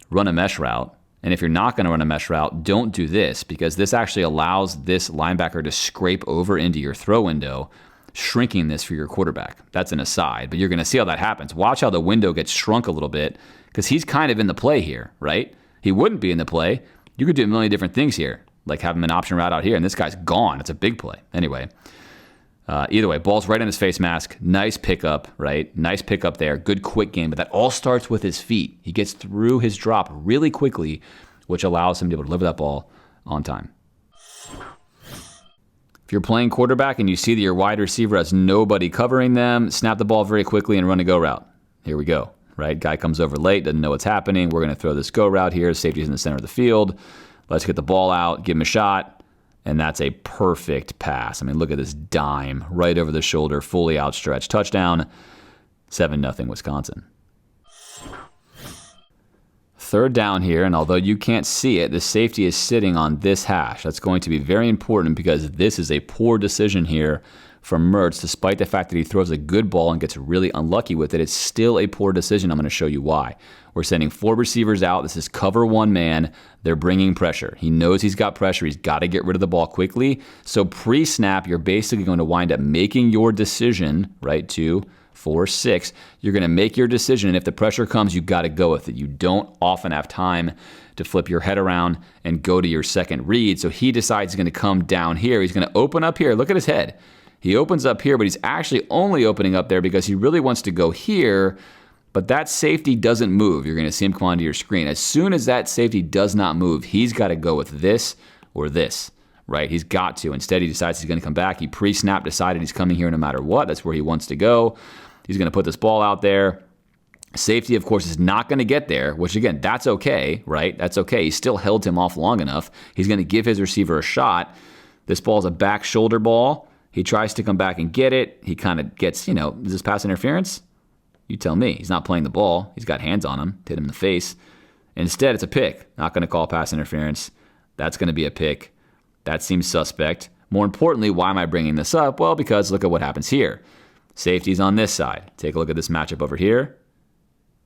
run a mesh route. And if you're not going to run a mesh route, don't do this, because this actually allows this linebacker to scrape over into your throw window, shrinking this for your quarterback. That's an aside, but you're going to see how that happens. Watch how the window gets shrunk a little bit, because he's kind of in the play here, right? He wouldn't be in the play. You could do a million different things here, like have him an option route out here, and this guy's gone. It's a big play. Anyway, either way, ball's right on his face mask. Nice pickup, right? Nice pickup there. Good quick game, but that all starts with his feet. He gets through his drop really quickly, which allows him to be able to deliver that ball on time. If you're playing quarterback and you see that your wide receiver has nobody covering them, snap the ball very quickly and run a go route. Here we go, right? Guy comes over late, doesn't know what's happening. We're going to throw this go route here. Safety's in the center of the field. Let's get the ball out, give him a shot. And that's a perfect pass. I mean, look at this dime right over the shoulder, fully outstretched. Touchdown, 7-0 Wisconsin. Third down here, and although you can't see it, the safety is sitting on this hash. That's going to be very important because this is a poor decision here from Mertz. Despite the fact that he throws a good ball and gets really unlucky with it, it's still a poor decision. I'm going to show you why. We're sending 4 receivers out. This is cover 1 man. They're bringing pressure. He knows he's got pressure. He's got to get rid of the ball quickly. So pre-snap, you're basically going to wind up making your decision, right? 2, 4, 6. You're going to make your decision, and if the pressure comes, you got to go with it. You don't often have time to flip your head around and go to your second read. So he decides he's going to come down here. He's going to open up here. Look at his head. He opens up here, but he's actually only opening up there because he really wants to go here. But that safety doesn't move. You're going to see him come onto your screen. As soon as that safety does not move, he's got to go with this or this, right? He's got to. Instead, he decides he's going to come back. He pre-snap decided he's coming here no matter what. That's where he wants to go. He's going to put this ball out there. Safety, of course, is not going to get there, which, again, that's okay, right? That's okay. He still held him off long enough. He's going to give his receiver a shot. This ball is a back shoulder ball. He tries to come back and get it. He kind of gets, is this pass interference? You tell me. He's not playing the ball. He's got hands on him, hit him in the face. Instead, it's a pick. Not going to call pass interference. That's going to be a pick. That seems suspect. More importantly, why am I bringing this up? Well, because look at what happens here. Safety's on this side. Take a look at this matchup over here.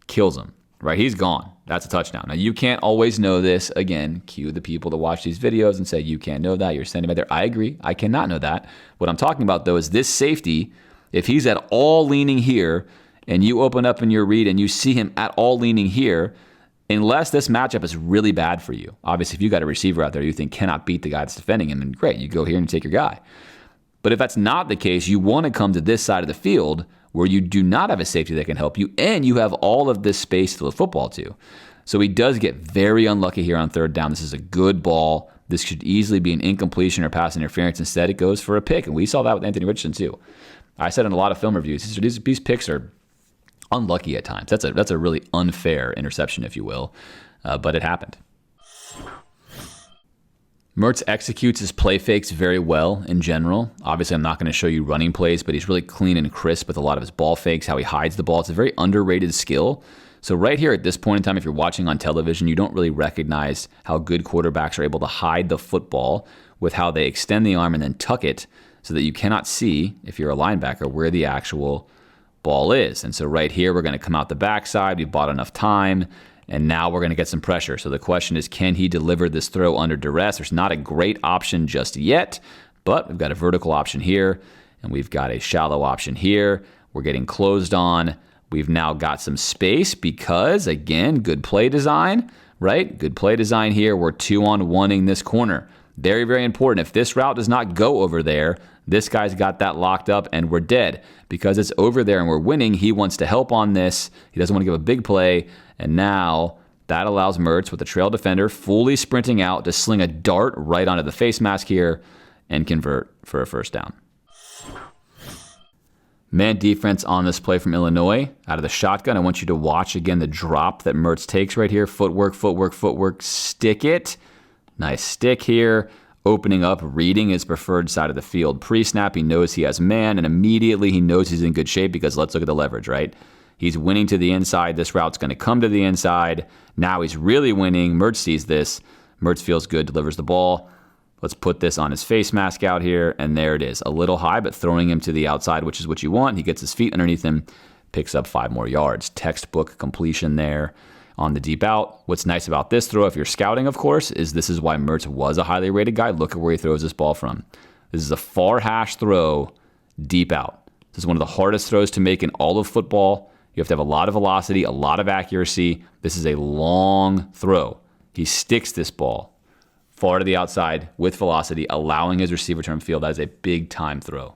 Kills him, right? He's gone. That's a touchdown. Now, you can't always know this. Again, cue the people that watch these videos and say, you can't know that. You're standing right there. I agree. I cannot know that. What I'm talking about, though, is this safety, if he's at all leaning here, and you open up in your read and you see him at all leaning here, unless this matchup is really bad for you. Obviously, if you got a receiver out there you think cannot beat the guy that's defending him, then great, you go here and take your guy. But if that's not the case, you want to come to this side of the field where you do not have a safety that can help you, and you have all of this space to throw the football to. So he does get very unlucky here on third down. This is a good ball. This should easily be an incompletion or pass interference. Instead, it goes for a pick, and we saw that with Anthony Richardson too. I said in a lot of film reviews, these picks are unlucky at times. That's a really unfair interception, if you will, but it happened. Mertz executes his play fakes very well in general. Obviously, I'm not going to show you running plays, but he's really clean and crisp with a lot of his ball fakes, how he hides the ball. It's a very underrated skill. So right here at this point in time, if you're watching on television, you don't really recognize how good quarterbacks are able to hide the football with how they extend the arm and then tuck it so that you cannot see, if you're a linebacker, where the actual ball is. And so right here, we're going to come out the backside. We've bought enough time, and now we're going to get some pressure. So the question is, can he deliver this throw under duress? There's not a great option just yet, but we've got a vertical option here, and we've got a shallow option here. We're getting closed on. We've now got some space because, again, good play design, right? Good play design here. We're 2-on-1ing this corner. Very, very important. If this route does not go over there, this guy's got that locked up and we're dead. Because it's over there and we're winning, he wants to help on this. He doesn't want to give a big play. And now that allows Mertz with the trail defender fully sprinting out to sling a dart right onto the face mask here and convert for a first down. Man defense on this play from Illinois out of the shotgun. I want you to watch again the drop that Mertz takes right here. Footwork, footwork, footwork. Stick it. Nice stick here. Opening up, reading his preferred side of the field. Pre-snap, he knows he has man, and immediately he knows he's in good shape because let's look at the leverage, right? He's winning to the inside. This route's going to come to the inside. Now he's really winning. Mertz sees this. Mertz feels good, delivers the ball. Let's put this on his face mask out here, and there it is. A little high, but throwing him to the outside, which is what you want. He gets his feet underneath him, picks up 5 more yards. Textbook completion there on the deep out. What's nice about this throw, if you're scouting, of course, is this is why Mertz was a highly rated guy. Look at where he throws this ball from. This is a far hash throw, deep out. This is one of the hardest throws to make in all of football. You have to have a lot of velocity, a lot of accuracy. This is a long throw. He sticks this ball far to the outside with velocity, allowing his receiver to field. That is a big-time throw.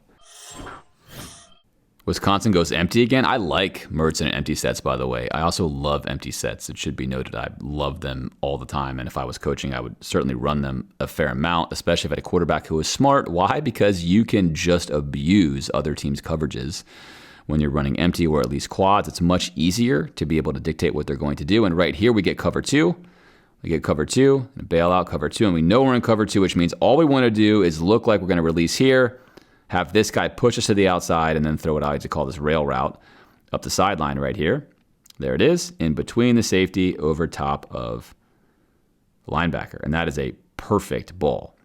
Wisconsin goes empty again. I like Mertz in empty sets, by the way. I also love empty sets. It should be noted. I love them all the time. And if I was coaching, I would certainly run them a fair amount, especially if I had a quarterback who was smart. Why? Because you can just abuse other teams' coverages when you're running empty or at least quads. It's much easier to be able to dictate what they're going to do. And right here, we get cover 2. We get cover 2, and bail out cover 2, and we know we're in cover 2, which means all we want to do is look like we're going to release here, have this guy push us to the outside, and then throw what I like to call this rail route up the sideline right here. There it is, in between the safety, over top of the linebacker. And that is a perfect ball.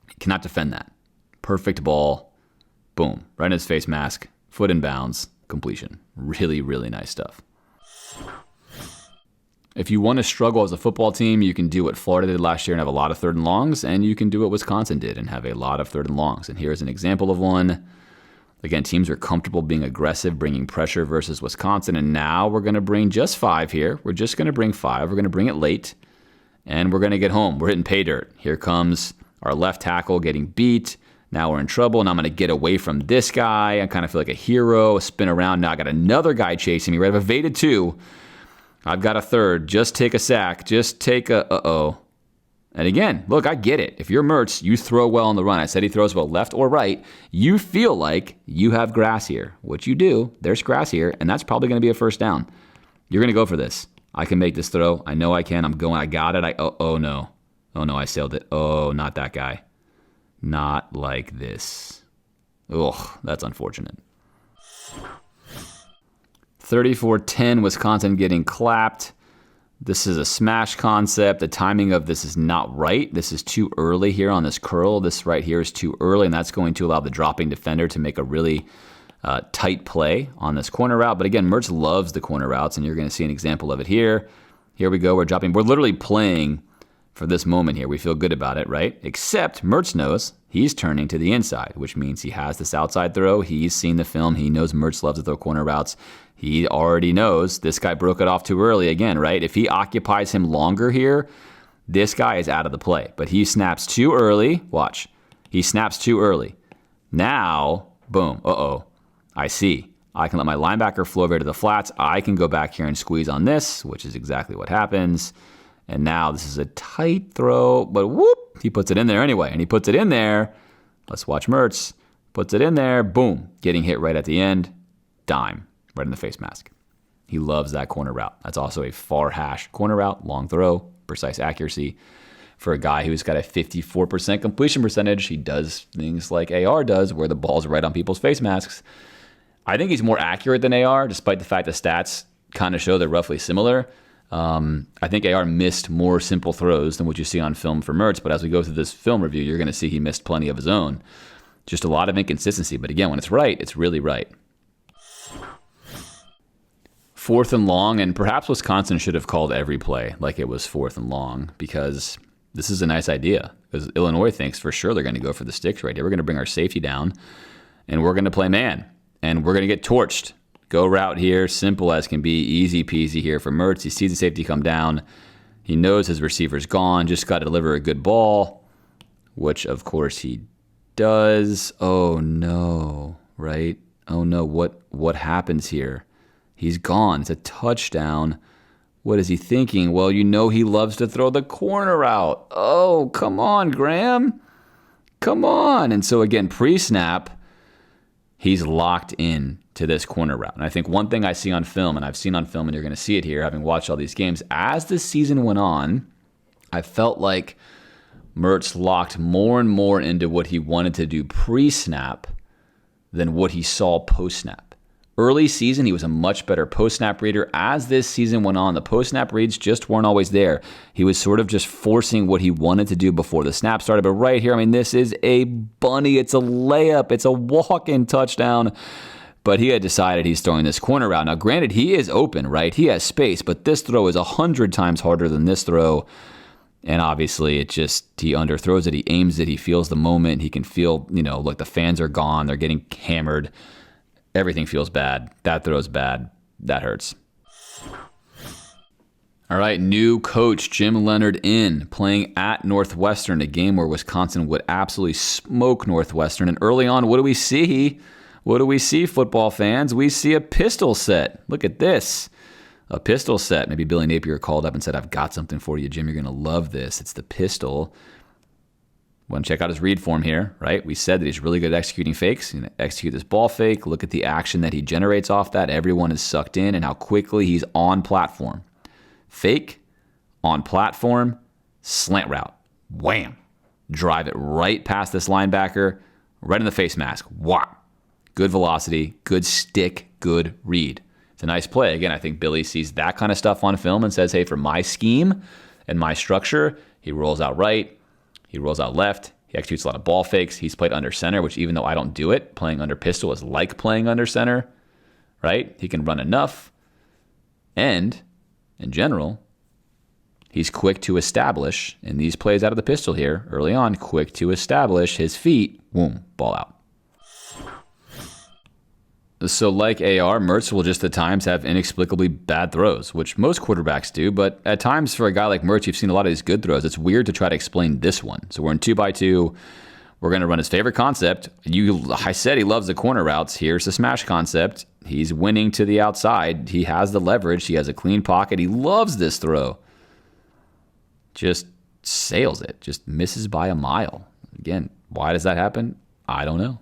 You cannot defend that. Perfect ball. Boom. Right in his face mask. Foot in bounds. Completion. Really, really nice stuff. If you want to struggle as a football team, you can do what Florida did last year and have a lot of 3rd and longs, and you can do what Wisconsin did and have a lot of 3rd and longs. And here's an example of one. Again, teams are comfortable being aggressive, bringing pressure versus Wisconsin, and now we're going to bring just 5 here. We're just going to bring 5. We're going to bring it late, and we're going to get home. We're hitting pay dirt. Here comes our left tackle getting beat. Now we're in trouble, and I'm going to get away from this guy. I kind of feel like a hero, spin around. Now I got another guy chasing me, right? I've evaded 2. I've got a 3rd. Just take a sack. Just take a uh-oh. And again, look, I get it. If you're Mertz, you throw well on the run. I said he throws well left or right. You feel like you have grass here. What you do, there's grass here, and that's probably going to be a first down. You're going to go for this. I can make this throw. I know I can. I'm going. I got it. Oh, no. Oh, no, I sailed it. Oh, not that guy. Not like this. Ugh, that's unfortunate. 34-10, Wisconsin getting clapped. This is a smash concept. The timing of this is not right. This is too early here on this curl. This right here is too early, and that's going to allow the dropping defender to make a really tight play on this corner route. But again, Mertz loves the corner routes, and you're going to see an example of it here. Here we go. We're dropping. We're literally playing for this moment here. We feel good about it, right? Except Mertz knows he's turning to the inside, which means he has this outside throw. He's seen the film. He knows Mertz loves to throw corner routes. He already knows this guy broke it off too early again, right? If he occupies him longer here, this guy is out of the play. But he snaps too early. Watch. He snaps too early. Now, boom. Uh-oh. I see. I can let my linebacker flow over to the flats. I can go back here and squeeze on this, which is exactly what happens. And now this is a tight throw, but whoop, he puts it in there anyway. And he puts it in there. Let's watch Mertz. Puts it in there. Boom. Getting hit right at the end. Dime. Right in the face mask. He loves that corner route. That's also a far hash corner route. Long throw. Precise accuracy. For a guy who's got a 54% completion percentage, he does things like AR does, where the ball's right on people's face masks. I think he's more accurate than AR, despite the fact the stats kind of show they're roughly similar. I think AR missed more simple throws than what you see on film for Mertz, but as we go through this film review, you're going to see he missed plenty of his own. Just a lot of inconsistency, but again, when it's right, it's really right. 4th and long, and perhaps Wisconsin should have called every play like it was 4th and long, because this is a nice idea. Because Illinois thinks for sure they're going to go for the sticks right here. We're going to bring our safety down, and we're going to play man, and we're going to get torched. Go route here, simple as can be, easy peasy here for Mertz. He sees the safety come down. He knows his receiver's gone, just got to deliver a good ball, which of course he does. Oh no, right? Oh no, what happens here? He's gone. It's a touchdown. What is he thinking? Well, you know he loves to throw the corner out. Oh, come on, Graham. Come on. And so again, pre-snap, he's locked in to this corner route. And I think one thing I see on film, and I've seen on film, and you're going to see it here, having watched all these games, as the season went on, I felt like Mertz locked more and more into what he wanted to do pre-snap than what he saw post-snap. Early season, he was a much better post-snap reader. As this season went on, the post-snap reads just weren't always there. He was sort of just forcing what he wanted to do before the snap started. But right here, I mean, this is a bunny. It's a layup. It's a walk-in touchdown. But he had decided he's throwing this corner route. Now, granted, he is open, right? He has space, but this throw is 100 times harder than this throw. And obviously, he underthrows it. He aims it. He feels the moment. He can feel, like the fans are gone. They're getting hammered. Everything feels bad. That throw's bad. That hurts. All right, new coach Jim Leonhard playing at Northwestern, a game where Wisconsin would absolutely smoke Northwestern. And early on, what do we see? What do we see, football fans? We see a pistol set. Look at this. A pistol set. Maybe Billy Napier called up and said, I've got something for you, Jim. You're going to love this. It's the pistol. Want to check out his read form here, right? We said that he's really good at executing fakes. He's going to execute this ball fake. Look at the action that he generates off that. Everyone is sucked in, and how quickly he's on platform. Fake, on platform, slant route. Wham! Drive it right past this linebacker, right in the face mask. Wow! Good velocity, good stick, good read. It's a nice play. Again, I think Billy sees that kind of stuff on film and says, hey, for my scheme and my structure, he rolls out right. He rolls out left. He executes a lot of ball fakes. He's played under center, which even though I don't do it, playing under pistol is like playing under center, right? He can run enough. And in general, he's quick to establish, in these plays out of the pistol here, early on, quick to establish his feet. Boom, ball out. So like AR, Mertz will just at times have inexplicably bad throws, which most quarterbacks do. But at times for a guy like Mertz, you've seen a lot of these good throws. It's weird to try to explain this one. So we're in 2x2. We're going to run his favorite concept. I said he loves the corner routes. Here's the smash concept. He's winning to the outside. He has the leverage. He has a clean pocket. He loves this throw. Just sails it. Just misses by a mile. Again, why does that happen? I don't know.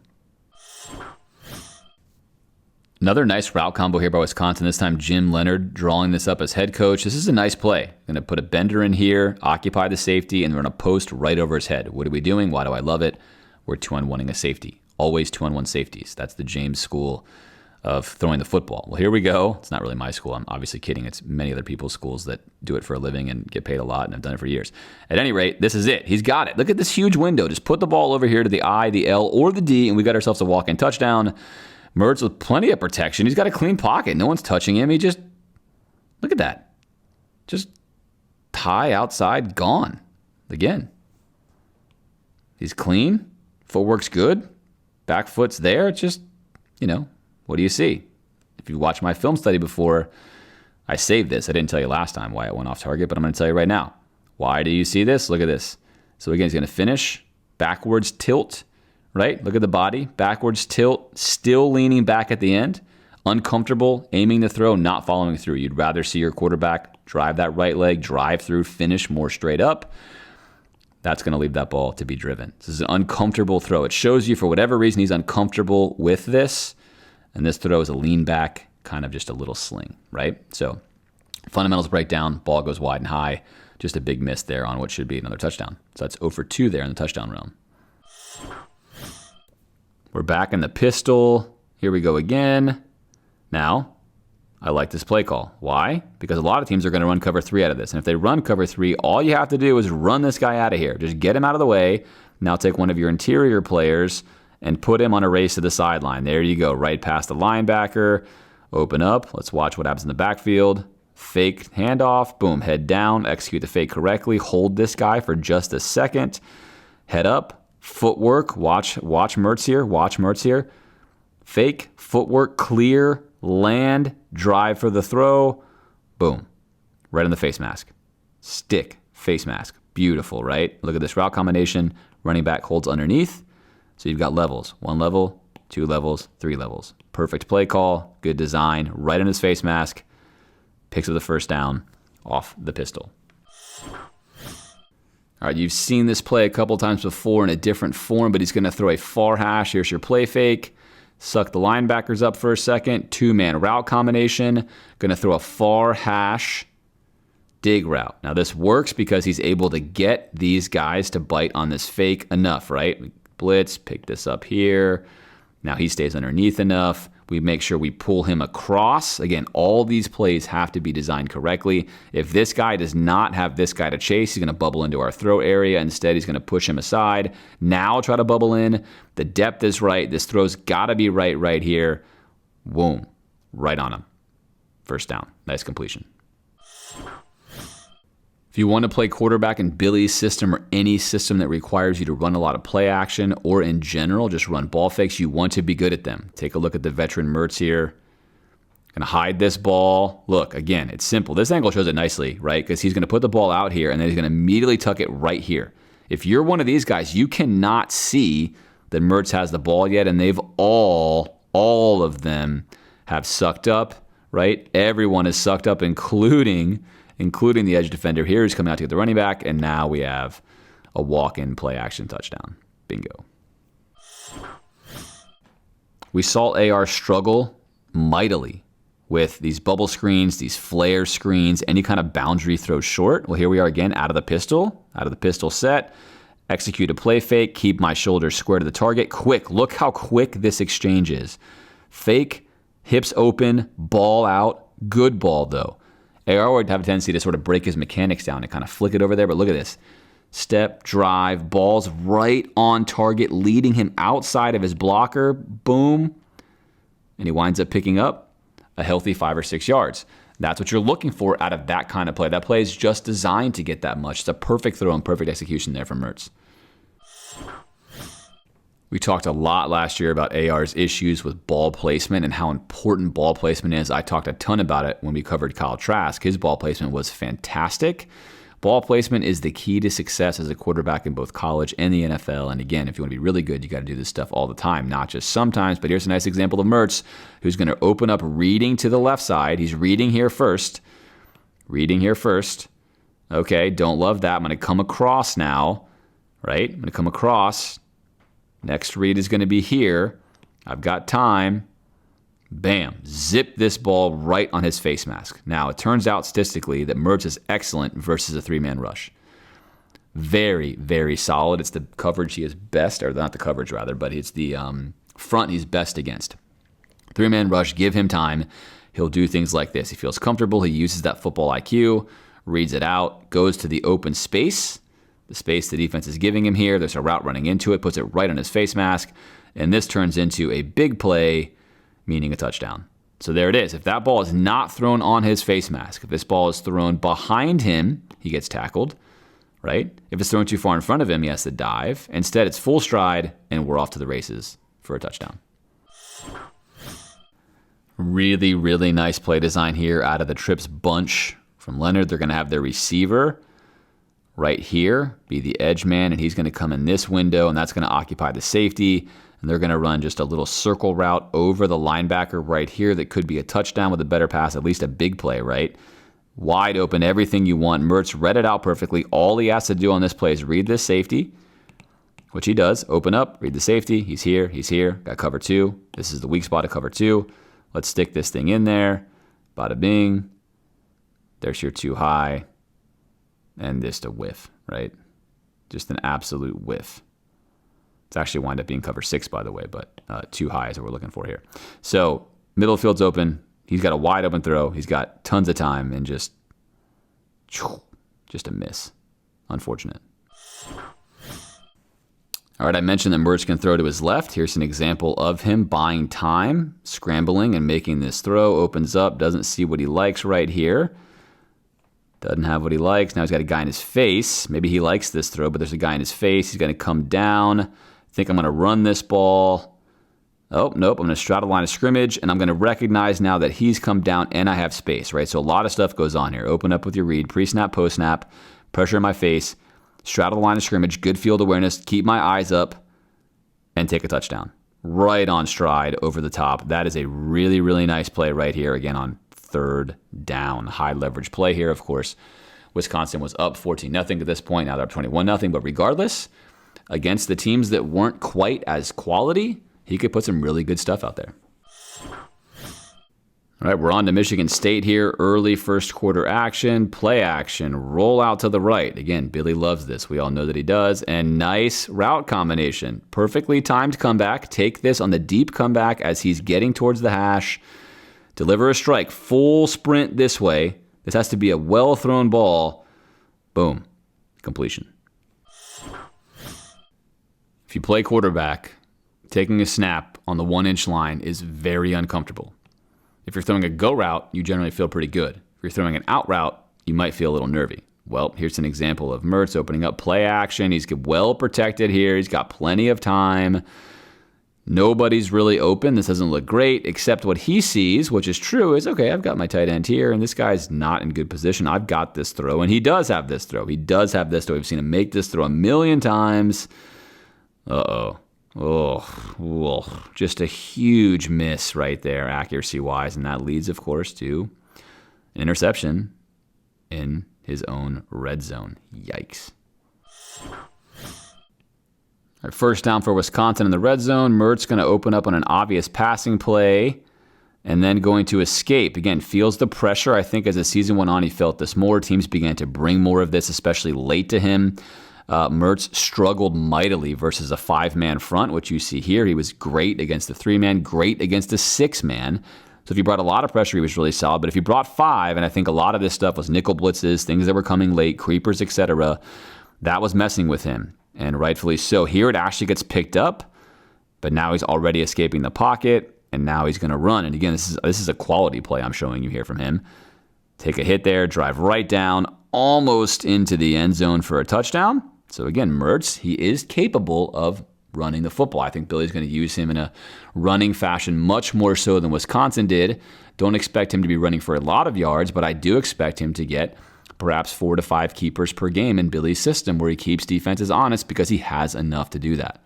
Another nice route combo here by Wisconsin. This time, Jim Leonhard drawing this up as head coach. This is a nice play. Going to put a bender in here, occupy the safety, and we're going to post right over his head. What are we doing? Why do I love it? We're 2-on-1ing a safety. Always 2-on-1 safeties. That's the James school of throwing the football. Well, here we go. It's not really my school. I'm obviously kidding. It's many other people's schools that do it for a living and get paid a lot and have done it for years. At any rate, this is it. He's got it. Look at this huge window. Just put the ball over here to the I, the L, or the D, and we got ourselves a walk-in touchdown. Mertz with plenty of protection. He's got a clean pocket. No one's touching him. He just, look at that. Just tie outside, gone. Again. He's clean. Footwork's good. Back foot's there. Just, what do you see? If you watched my film study before, I saved this. I didn't tell you last time why it went off target, but I'm going to tell you right now. Why do you see this? Look at this. So again, he's going to finish. Backwards tilt. Right? Look at the body. Backwards tilt, still leaning back at the end. Uncomfortable, aiming the throw, not following through. You'd rather see your quarterback drive that right leg, drive through, finish more straight up. That's going to leave that ball to be driven. This is an uncomfortable throw. It shows you for whatever reason he's uncomfortable with this. And this throw is a lean back, kind of just a little sling, right? So Fundamentals breakdown, ball goes wide and high. Just a big miss there on what should be another touchdown. So that's 0 for 2 there in the touchdown realm. We're back in the pistol. Here we go again. Now, I like this play call. Why? Because a lot of teams are going to run cover 3 out of this. And if they run cover 3, all you have to do is run this guy out of here. Just get him out of the way. Now take one of your interior players and put him on a race to the sideline. There you go, right past the linebacker. Open up. Let's watch what happens in the backfield. Fake handoff. Boom, head down. Execute the fake correctly. Hold this guy for just a second. Head up. Footwork. Watch Mertz here. Watch Mertz here. Fake. Footwork. Clear. Land. Drive for the throw. Boom. Right in the face mask. Stick. Face mask. Beautiful, right? Look at this route combination. Running back holds underneath. So you've got levels. 1 level, 2 levels, 3 levels. Perfect play call. Good design. Right in his face mask. Picks up the first down off the pistol. All right, you've seen this play a couple times before in a different form, but he's going to throw a far hash. Here's your play fake. Suck the linebackers up for a second. 2-man route combination. Going to throw a far hash dig route. Now this works because he's able to get these guys to bite on this fake enough, right? Blitz, pick this up here. Now he stays underneath enough. We make sure we pull him across. Again, all these plays have to be designed correctly. If this guy does not have this guy to chase, he's going to bubble into our throw area. Instead, he's going to push him aside. Now try to bubble in. The depth is right. This throw's got to be right here. Boom. Right on him. First down. Nice completion. If you want to play quarterback in Billy's system or any system that requires you to run a lot of play action or in general just run ball fakes, you want to be good at them. Take a look at the veteran Mertz here. Going to hide this ball. Look, again, it's simple. This angle shows it nicely, right? Because he's going to put the ball out here and then he's going to immediately tuck it right here. If you're one of these guys, you cannot see that Mertz has the ball yet, and they've all of them have sucked up, right? Everyone is sucked up, including the edge defender here who's coming out to get the running back, and now we have a walk-in play-action touchdown. Bingo. We saw AR struggle mightily with these bubble screens, these flare screens, any kind of boundary throw short. Well, here we are again out of the pistol set. Execute a play fake, keep my shoulders square to the target. Quick, look how quick this exchange is. Fake, hips open, ball out. Good ball, though. AR would have a tendency to sort of break his mechanics down and kind of flick it over there, but look at this. Step, drive, ball's right on target, leading him outside of his blocker. Boom. And he winds up picking up a healthy 5 or 6 yards. That's what you're looking for out of that kind of play. That play is just designed to get that much. It's a perfect throw and perfect execution there from Mertz. We talked a lot last year about AR's issues with ball placement and how important ball placement is. I talked a ton about it when we covered Kyle Trask. His ball placement was fantastic. Ball placement is the key to success as a quarterback in both college and the NFL. And again, if you want to be really good, you got to do this stuff all the time, not just sometimes. But here's a nice example of Mertz, who's going to open up reading to the left side. He's reading here first. Okay, don't love that. I'm going to come across now, right? I'm going to come across. Next read is going to be here. I've got time. Bam. Zip this ball right on his face mask. Now, it turns out statistically that Mertz is excellent versus a 3-man rush. Very, very solid. It's the coverage he is best, or not the coverage rather, but it's the front he's best against. 3-man rush, give him time. He'll do things like this. He feels comfortable. He uses that football IQ, reads it out, goes to the open space. The space the defense is giving him here. There's a route running into it, puts it right on his face mask, and this turns into a big play, meaning a touchdown. So there it is. If that ball is not thrown on his face mask, if this ball is thrown behind him, he gets tackled, right? If it's thrown too far in front of him, he has to dive. Instead, it's full stride, and we're off to the races for a touchdown. Really, really nice play design here out of the trips bunch from Leonard. They're going to have their receiver right here, be the edge man, and he's going to come in this window, and that's going to occupy the safety, and they're going to run just a little circle route over the linebacker right here that could be a touchdown with a better pass, at least a big play, right? Wide open, everything you want. Mertz read it out perfectly. All he has to do on this play is read this safety, which he does. Open up, read the safety. He's here, got cover 2. This is the weak spot of cover 2. Let's stick this thing in there. Bada bing. There's your too high. And this to whiff, right? Just an absolute whiff. It's actually wound up being cover 6, by the way, but too high is what we're looking for here. So middle of the field's open. He's got a wide open throw. He's got tons of time and just a miss. Unfortunate. All right, I mentioned that Mertz can throw to his left. Here's an example of him buying time, scrambling and making this throw. Opens up, doesn't see what he likes right here. Doesn't have what he likes. Now he's got a guy in his face. Maybe he likes this throw, but there's a guy in his face. He's going to come down. Think I'm going to run this ball. Oh, nope. I'm going to straddle the line of scrimmage, and I'm going to recognize now that he's come down and I have space, right? So a lot of stuff goes on here. Open up with your read, pre-snap, post-snap, pressure in my face, straddle the line of scrimmage, good field awareness, keep my eyes up, and take a touchdown. Right on stride, over the top. That is a really, really nice play right here, again, on third down. High leverage play here, of course. Wisconsin was up 14-0 at this point. Now they're up 21-0. But regardless, against the teams that weren't quite as quality, he could put some really good stuff out there. All right, we're on to Michigan State here. Early first quarter action, play action, roll out to the right. Again, Billy loves this. We all know that he does. And nice route combination. Perfectly timed comeback. Take this on the deep comeback as he's getting towards the hash. Deliver a strike. Full sprint this way. This has to be a well-thrown ball. Boom. Completion. If you play quarterback, taking a snap on the 1-inch line is very uncomfortable. If you're throwing a go route, you generally feel pretty good. If you're throwing an out route, you might feel a little nervy. Well, here's an example of Mertz opening up play action. He's well protected here. He's got plenty of time. Nobody's really open. This doesn't look great, except what he sees, which is true, is, okay, I've got my tight end here, and this guy's not in good position. I've got this throw, and he does have this throw. He does have this throw. We've seen him make this throw a million times. Oh, just a huge miss right there, accuracy-wise, and that leads, of course, to an interception in his own red zone. Yikes. All right, first down for Wisconsin in the red zone. Mertz going to open up on an obvious passing play and then going to escape. Again, feels the pressure. I think as the season went on, he felt this more. Teams began to bring more of this, especially late to him. Mertz struggled mightily versus a 5-man front, which you see here. He was great against the 3-man, great against the 6-man. So if he brought a lot of pressure, he was really solid. But if he brought 5, and I think a lot of this stuff was nickel blitzes, things that were coming late, creepers, etc., that was messing with him, and rightfully so. Here it actually gets picked up, but now he's already escaping the pocket, and now he's going to run. And again, this is a quality play I'm showing you here from him. Take a hit there, drive right down, almost into the end zone for a touchdown. So again, Mertz, he is capable of running the football. I think Billy's going to use him in a running fashion much more so than Wisconsin did. Don't expect him to be running for a lot of yards, but I do expect him to get perhaps 4 to 5 keepers per game in Billy's system where he keeps defenses honest because he has enough to do that.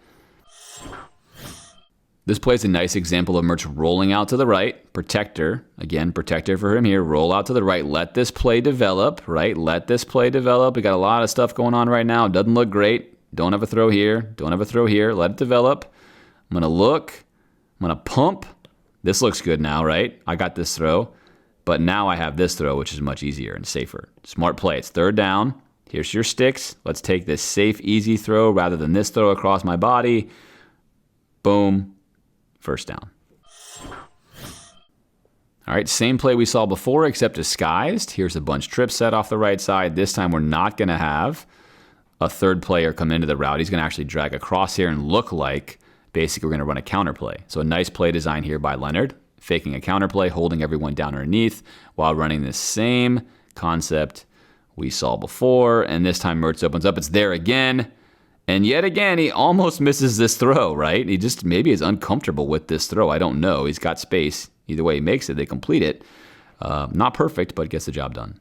This play is a nice example of Mertz rolling out to the right. Protector, again, protector for him here. Roll out to the right. Let this play develop, right? Let this play develop. We got a lot of stuff going on right now. Doesn't look great. Don't have a throw here. Don't have a throw here. Let it develop. I'm going to look. I'm going to pump. This looks good now, right? I got this throw. But now I have this throw, which is much easier and safer. Smart play. It's third down. Here's your sticks. Let's take this safe, easy throw rather than this throw across my body. Boom. First down. All right, same play we saw before, except disguised. Here's a bunch trip set off the right side. This time we're not going to have a third player come into the route. He's going to actually drag across here and look like basically we're going to run a counter play. So a nice play design here by Leonard, faking a counter play, holding everyone down underneath while running the same concept we saw before. And this time Mertz opens up. It's there again. And yet again, he almost misses this throw, right? He just maybe is uncomfortable with this throw. I don't know. He's got space. Either way he makes it, they complete it. Not perfect, but gets the job done.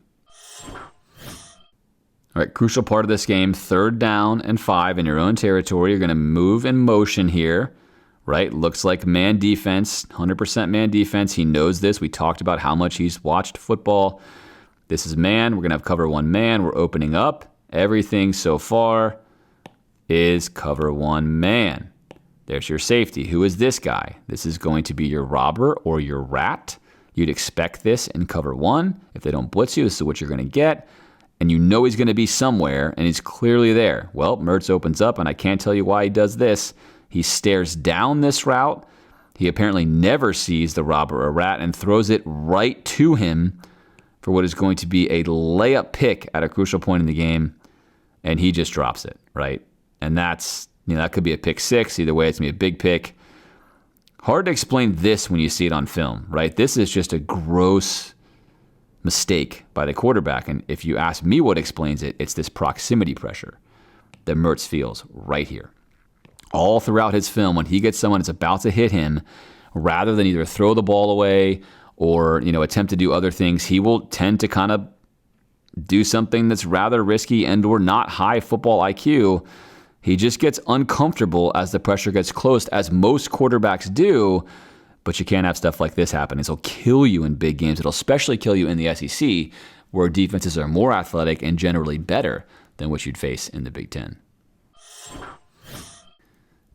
All right, crucial part of this game, third down and 5 in your own territory. You're going to move in motion here, right? Looks like man defense, 100% man defense. He knows this. We talked about how much he's watched football. This is man. We're going to have cover 1 man. We're opening up. Everything so far is cover 1 man. There's your safety. Who is this guy? This is going to be your robber or your rat. You'd expect this in cover one. If they don't blitz you, this is what you're going to get. And you know he's going to be somewhere, and he's clearly there. Well, Mertz opens up, and I can't tell you why he does this. He stares down this route. He apparently never sees the robber or rat and throws it right to him for what is going to be a layup pick at a crucial point in the game, and he just drops it, right? And that's, that could be a pick six. Either way, it's going to be a big pick. Hard to explain this when you see it on film, right? This is just a gross mistake by the quarterback. And if you ask me what explains it, it's this proximity pressure that Mertz feels right here. All throughout his film, when he gets someone that's about to hit him, rather than either throw the ball away or, attempt to do other things, he will tend to kind of do something that's rather risky and or not high football IQ. He just gets uncomfortable as the pressure gets close, as most quarterbacks do. But you can't have stuff like this happen. It'll kill you in big games. It'll especially kill you in the SEC, where defenses are more athletic and generally better than what you'd face in the Big Ten.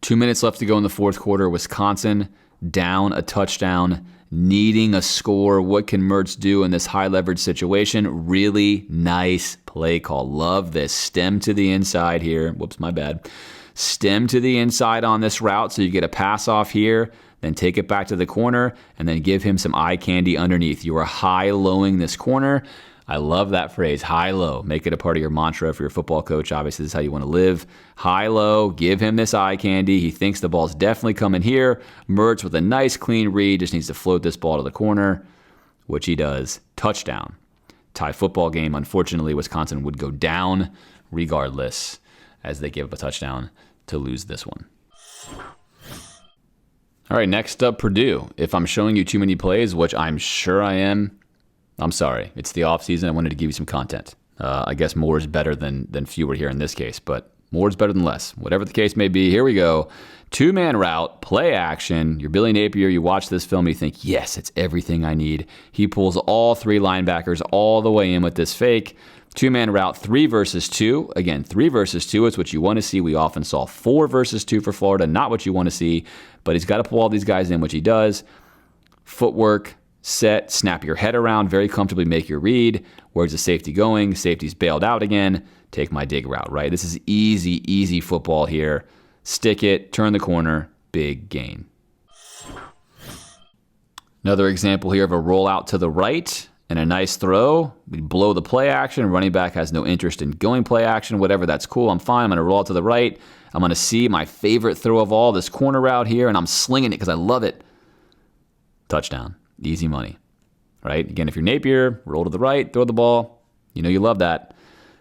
2 minutes left to go in the fourth quarter. Wisconsin down a touchdown, needing a score. What can Mertz do in this high leverage situation? Really nice play call. Love this. Stem to the inside here. Whoops, my bad. Stem to the inside on this route so you get a pass off here. Then take it back to the corner, and then give him some eye candy underneath. You are high-lowing this corner. I love that phrase, high-low. Make it a part of your mantra for your football coach. Obviously, this is how you want to live. High-low, give him this eye candy. He thinks the ball's definitely coming here. Mertz with a nice, clean read, just needs to float this ball to the corner, which he does. Touchdown. Tie football game. Unfortunately, Wisconsin would go down regardless as they give up a touchdown to lose this one. All right, next up, Purdue. If I'm showing you too many plays, which I'm sure I am, I'm sorry. It's the offseason. I wanted to give you some content. I guess more is better than fewer here in this case, but more is better than less. Whatever the case may be, here we go. Two-man route, play action. You're Billy Napier. You watch this film, you think, yes, it's everything I need. He pulls all three linebackers all the way in with this fake. Two-man route, 3 versus 2. Again, 3 versus 2 is what you want to see. We often saw 4 versus 2 for Florida, not what you want to see. But he's got to pull all these guys in, which he does. Footwork, set, snap your head around, very comfortably make your read. Where's the safety going? Safety's bailed out again. Take my dig route, right? This is easy football here. Stick it, turn the corner, big gain. Another example here of a rollout to the right. And a nice throw. We blow the play action. Running back has no interest in going play action. Whatever, that's cool. I'm fine. I'm going to roll to the right. I'm going to see my favorite throw of all, this corner route here, and I'm slinging it because I love it. Touchdown. Easy money. Right? Again, if you're Napier, roll to the right, throw the ball. You know you love that.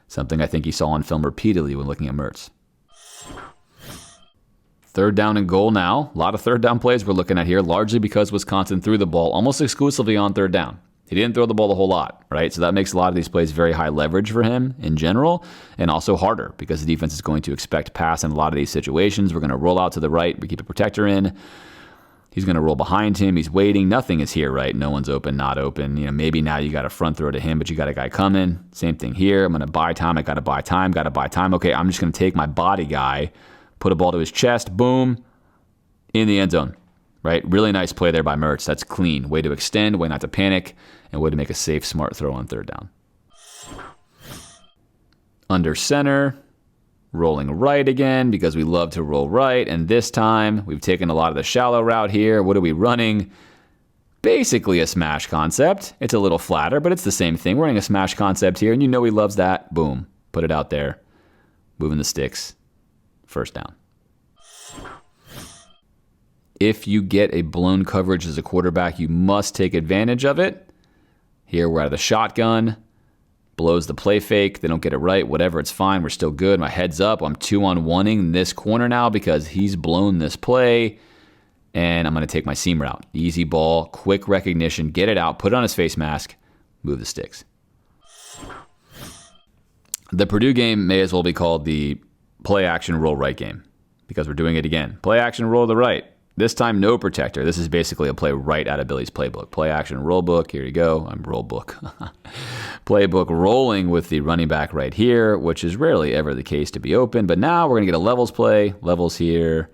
Something I think you saw on film repeatedly when looking at Mertz. Third down and goal now. A lot of third down plays we're looking at here, largely because Wisconsin threw the ball almost exclusively on third down. He didn't throw the ball the whole lot, right? So that makes a lot of these plays very high leverage for him in general, and also harder because the defense is going to expect pass in a lot of these situations. We're going to roll out to the right. We keep a protector in. He's going to roll behind him. He's waiting. Nothing is here, right? No one's open, not open. Maybe now you got a front throw to him, but you got a guy coming. Same thing here. I'm going to buy time. I got to buy time. Okay, I'm just going to take my body guy, put a ball to his chest, boom, in the end zone. Right? Really nice play there by Mertz. That's clean. Way to extend, way not to panic, and way to make a safe, smart throw on third down. Under center, rolling right again because we love to roll right. And this time, we've taken a lot of the shallow route here. What are we running? Basically a smash concept. It's a little flatter, but it's the same thing. We're running a smash concept here, and you know he loves that. Boom. Put it out there. Moving the sticks. First down. If you get a blown coverage as a quarterback, you must take advantage of it. Here we're out of the shotgun. Blows the play fake. They don't get it right. Whatever, it's fine. We're still good. My head's up. I'm 2-on-1ing this corner now because he's blown this play. And I'm going to take my seam route. Easy ball, quick recognition, get it out, put it on his face mask, move the sticks. The Purdue game may as well be called the play action roll right game because we're doing it again. Play action roll to the right. This time, no protector. This is basically a play right out of Billy's playbook. Play action, roll book. Here you go. I'm roll book. Playbook rolling with the running back right here, which is rarely ever the case to be open. But now we're going to get a levels play. Levels here.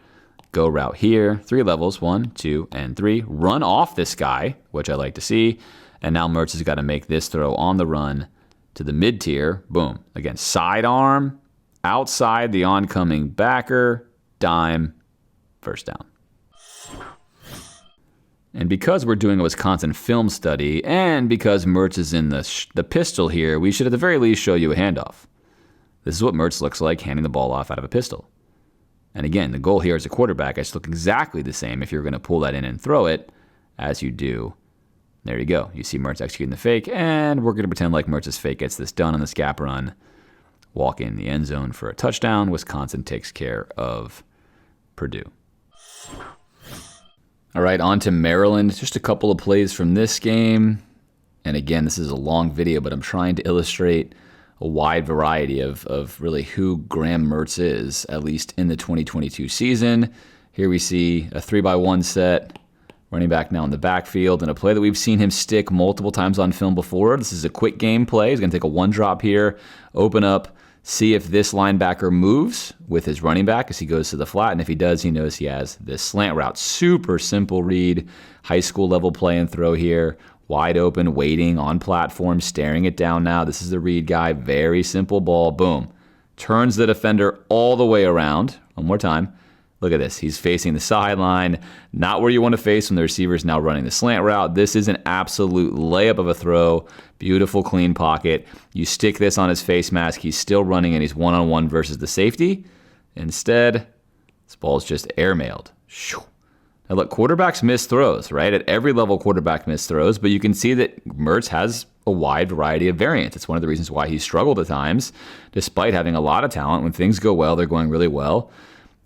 Go route here, 3 levels, 1, 2, and 3. Run off this guy, which I like to see. And now Mertz has got to make this throw on the run to the mid-tier. Boom. Again, sidearm, outside the oncoming backer, dime, first down. And because we're doing a Wisconsin film study, and because Mertz is in the pistol here, we should at the very least show you a handoff. This is what Mertz looks like handing the ball off out of a pistol. And again, the goal here as a quarterback is to look exactly the same if you're going to pull that in and throw it as you do. There you go. You see Mertz executing the fake, and we're going to pretend like Mertz's fake gets this done on the scap run. Walk in the end zone for a touchdown. Wisconsin takes care of Purdue. All right, on to Maryland. Just a couple of plays from this game. And again, this is a long video, but I'm trying to illustrate a wide variety of really who Graham Mertz is, at least in the 2022 season. Here we see a 3-by-1 set, running back now in the backfield, and a play that we've seen him stick multiple times on film before. This is a quick game play. He's going to take a one drop here, open up, see if this linebacker moves with his running back as he goes to the flat, and if he does, he knows he has this slant route. Super simple read, high school level play and throw here. Wide open, waiting on platform, staring it down now. This is the read guy. Very simple ball. Boom. Turns the defender all the way around. One more time. Look at this. He's facing the sideline. Not where you want to face when the receiver's now running the slant route. This is an absolute layup of a throw. Beautiful, clean pocket. You stick this on his face mask. He's still running, and he's one-on-one versus the safety. Instead, this ball's just airmailed. Shoo. Now look, quarterbacks miss throws, right? At every level, quarterback miss throws, but you can see that Mertz has a wide variety of variants. It's one of the reasons why he's struggled at times, despite having a lot of talent. When things go well, they're going really well.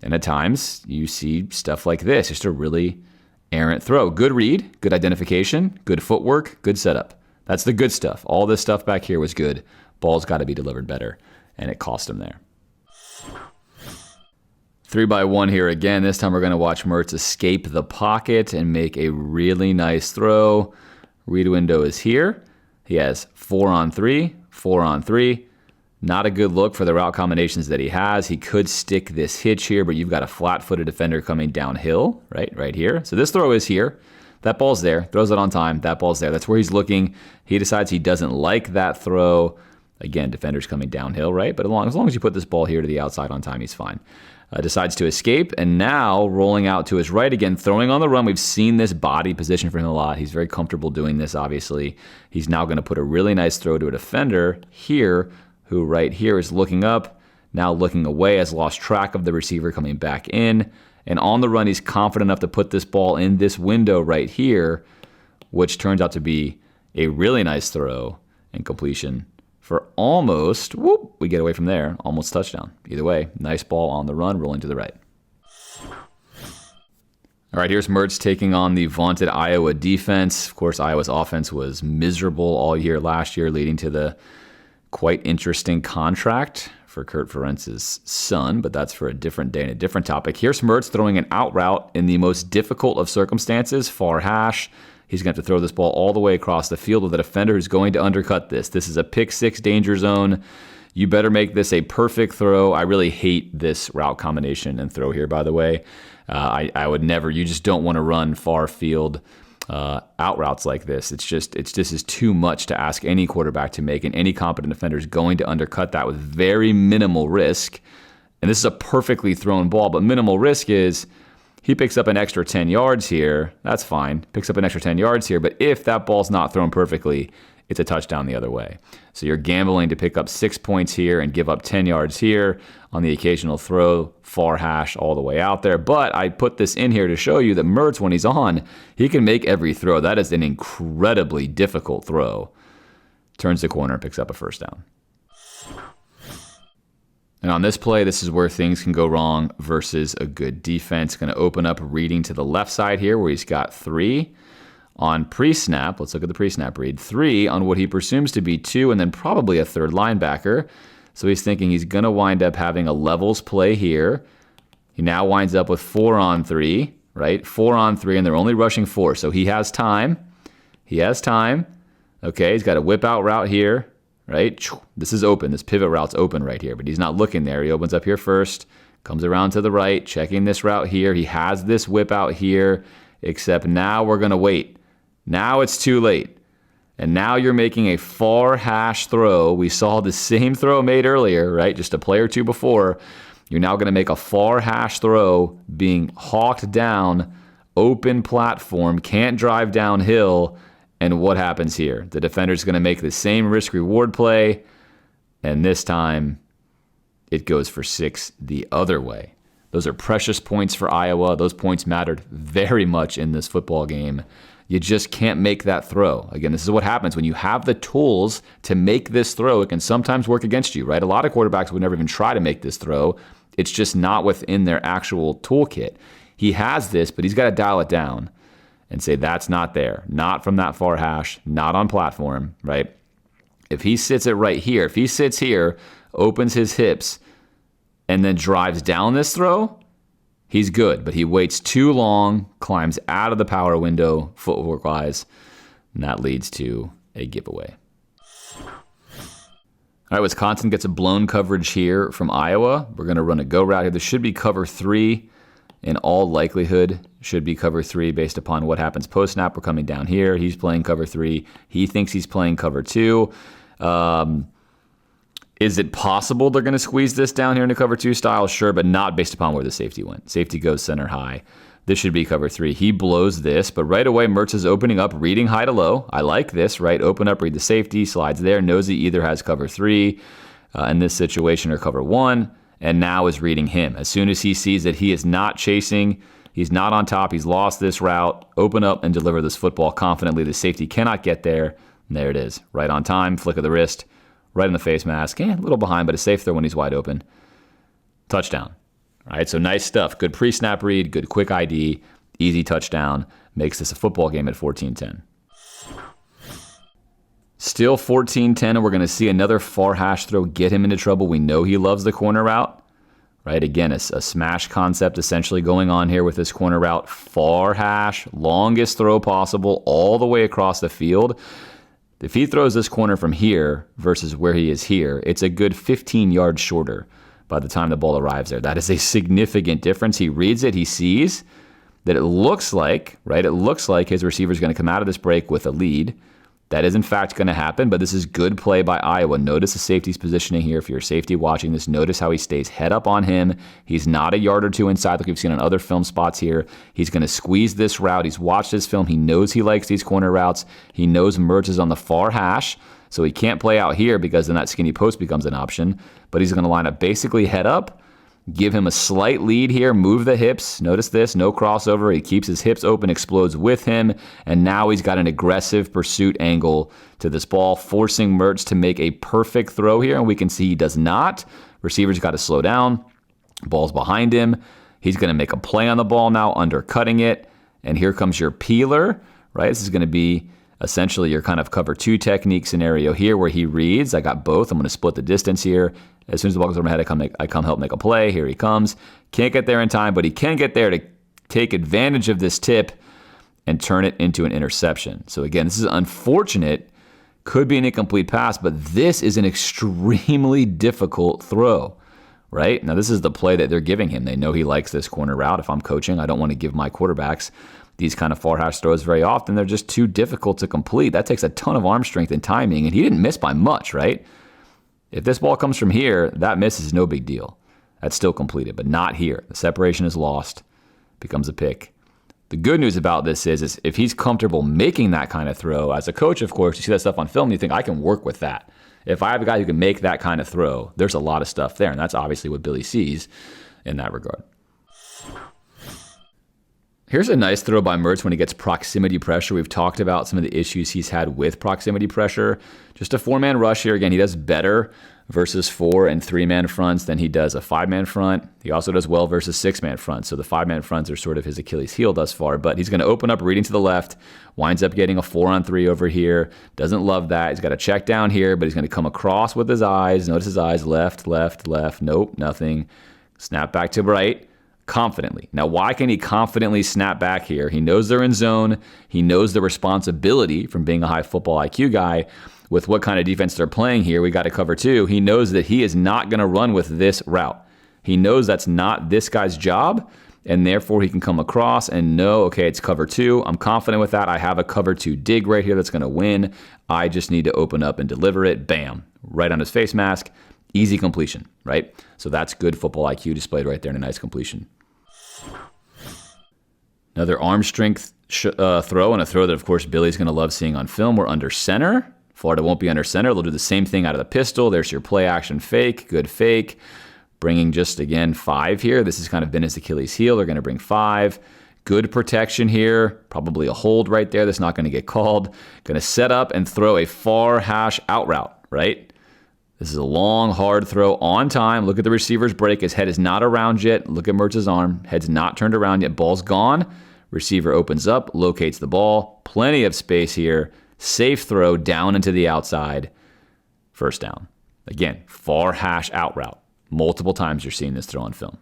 And at times, you see stuff like this, just a really errant throw. Good read, good identification, good footwork, good setup. That's the good stuff. All this stuff back here was good. Ball's got to be delivered better, and it cost him there. 3-by-1 here again. This time we're going to watch Mertz escape the pocket and make a really nice throw. Read window is here. He has 4-on-3, 4-on-3. Not a good look for the route combinations that he has. He could stick this hitch here, but you've got a flat-footed defender coming downhill, right here. So this throw is here. That ball's there. Throws it on time. That ball's there. That's where he's looking. He decides he doesn't like that throw. Again, defender's coming downhill, right? But as long as you put this ball here to the outside on time, he's fine. Decides to escape, and now rolling out to his right again, throwing on the run. We've seen this body position for him a lot. He's very comfortable doing this, obviously. He's now going to put a really nice throw to a defender here, who right here is looking up, now looking away, has lost track of the receiver coming back in. And on the run, he's confident enough to put this ball in this window right here, which turns out to be a really nice throw and completion for almost, we get away from there, almost touchdown. Either way, nice ball on the run, rolling to the right. All right, here's Mertz taking on the vaunted Iowa defense. Of course, Iowa's offense was miserable all year last year, leading to the quite interesting contract for Kurt Ferentz's son, but that's for a different day and a different topic. Here's Mertz throwing an out route in the most difficult of circumstances, far hash. He's going to have to throw this ball all the way across the field with a defender who's going to undercut this. This is a pick six danger zone. You better make this a perfect throw. I really hate this route combination and throw here, by the way. I would never, you just don't want to run far field out routes like this. This is too much to ask any quarterback to make, and any competent defender is going to undercut that with very minimal risk. And this is a perfectly thrown ball, but minimal risk is he picks up an extra 10 yards here. That's fine. Picks up an extra 10 yards here. But if that ball's not thrown perfectly, it's a touchdown the other way. So you're gambling to pick up 6 points here and give up 10 yards here on the occasional throw, far hash all the way out there. But I put this in here to show you that Mertz, when he's on, he can make every throw. That is an incredibly difficult throw. Turns the corner, picks up a first down. And on this play, this is where things can go wrong versus a good defense. Going to open up reading to the left side here where he's got 3 on pre-snap. Let's look at the pre-snap read. 3 on what he presumes to be 2 and then probably a third linebacker. So he's thinking he's going to wind up having a levels play here. He now winds up with 4 on 3, right? 4 on 3, and they're only rushing 4. So he has time. Okay, he's got a whip out route here. Right? This is open. This pivot route's open right here, but he's not looking there. He opens up here first, Comes around to the right, checking this route here. He has this whip out here, except now we're going to wait. Now it's too late. And now you're making a far hash throw. We saw the same throw made earlier, right? Just a play or two before. You're now going to make a far hash throw being hawked down, open platform, can't drive downhill. And what happens here? The defender's going to make the same risk-reward play, and this time it goes for 6 the other way. Those are precious points for Iowa. Those points mattered very much in this football game. You just can't make that throw. Again, this is what happens when you have the tools to make this throw. It can sometimes work against you, right? A lot of quarterbacks would never even try to make this throw. It's just not within their actual toolkit. He has this, but he's got to dial it down and say that's not there, not from that far hash, not on platform, right? If he sits it right here, if he sits here, opens his hips, and then drives down this throw, he's good. But he waits too long, climbs out of the power window, footwork-wise, and that leads to a giveaway. All right, Wisconsin gets a blown coverage here from Iowa. We're going to run a go route here. This should be cover 3. In all likelihood, should be cover 3 based upon what happens post-snap. We're coming down here. He's playing cover 3. He thinks he's playing cover 2. Is it possible they're going to squeeze this down here into cover 2 style? Sure, but not based upon where the safety went. Safety goes center high. This should be cover 3. He blows this, but right away, Mertz is opening up, reading high to low. I like this, right? Open up, read the safety, slides there, knows he either has cover 3 in this situation or cover 1. And now is reading him. As soon as he sees that he is not chasing, he's not on top, he's lost this route, open up and deliver this football confidently. The safety cannot get there. And there it is. Right on time, flick of the wrist, right in the face mask. A little behind, but a safe throw when he's wide open. Touchdown. All right, so nice stuff. Good pre-snap read, good quick ID, easy touchdown. Makes this a football game at 14-10. Still 14-10, and we're going to see another far hash throw get him into trouble. We know he loves the corner route, right? Again, a smash concept essentially going on here with this corner route. Far hash, longest throw possible, all the way across the field. If he throws this corner from here versus where he is here, it's a good 15 yards shorter by the time the ball arrives there. That is a significant difference. He reads it, he sees that it looks like, right? It looks like his receiver is going to come out of this break with a lead. That is, in fact, going to happen, but this is good play by Iowa. Notice the safety's positioning here. If you're a safety watching this, notice how he stays head up on him. He's not a yard or two inside like we've seen on other film spots here. He's going to squeeze this route. He's watched this film. He knows he likes these corner routes. He knows Mertz is on the far hash, so he can't play out here because then that skinny post becomes an option. But he's going to line up basically head up, give him a slight lead here, move the hips. Notice this, no crossover. He keeps his hips open, explodes with him, and now he's got an aggressive pursuit angle to this ball, forcing Mertz to make a perfect throw here, and we can see he does not. Receiver's got to slow down. Ball's behind him. He's going to make a play on the ball now, undercutting it, and here comes your peeler, right? This is going to be essentially your kind of cover 2 technique scenario here where he reads. I got both. I'm going to split the distance here. As soon as the ball goes over my head, I come help make a play. Here he comes. Can't get there in time, but he can get there to take advantage of this tip and turn it into an interception. So again, this is unfortunate. Could be an incomplete pass, but this is an extremely difficult throw, right? Now, this is the play that they're giving him. They know he likes this corner route. If I'm coaching, I don't want to give my quarterbacks these kind of far hash throws very often. They're just too difficult to complete. That takes a ton of arm strength and timing, and he didn't miss by much, right? If this ball comes from here, that miss is no big deal. That's still completed, but not here. The separation is lost, becomes a pick. The good news about this is if he's comfortable making that kind of throw, as a coach, of course, you see that stuff on film, you think, I can work with that. If I have a guy who can make that kind of throw, there's a lot of stuff there, and that's obviously what Billy sees in that regard. Here's a nice throw by Mertz when he gets proximity pressure. We've talked about some of the issues he's had with proximity pressure. Just a 4-man rush here. Again, he does better versus 4 and 3-man fronts than he does a 5-man front. He also does well versus 6-man fronts. So the 5-man fronts are sort of his Achilles heel thus far. But he's going to open up reading to the left, winds up getting a 4-on-3 over here. Doesn't love that. He's got a check down here, but he's going to come across with his eyes. Notice his eyes, left, left, left. Nope, nothing. Snap back to right. Confidently. Now, why can he confidently snap back here? He knows they're in zone. He knows the responsibility from being a high football IQ guy with what kind of defense they're playing here. We got to cover 2. He knows that he is not going to run with this route. He knows that's not this guy's job, and therefore he can come across and know, okay, it's cover 2. I'm confident with that. I have a cover 2 dig right here that's going to win. I just need to open up and deliver it. Bam, right on his face mask. Easy completion, right? So that's good football IQ displayed right there in a nice completion. Another arm strength throw, and a throw that, of course, Billy's going to love seeing on film. We're under center. Florida won't be under center. They'll do the same thing out of the pistol. There's your play action fake, good fake. Bringing just, again, 5 here. This has kind of been his Achilles heel. They're going to bring 5. Good protection here. Probably a hold right there that's not going to get called. Going to set up and throw a far hash out route, right? This is a long, hard throw on time. Look at the receiver's break. His head is not around yet. Look at Mertz's arm. Head's not turned around yet. Ball's gone. Receiver opens up, locates the ball. Plenty of space here. Safe throw down into the outside. First down. Again, far hash out route. Multiple times you're seeing this throw on film.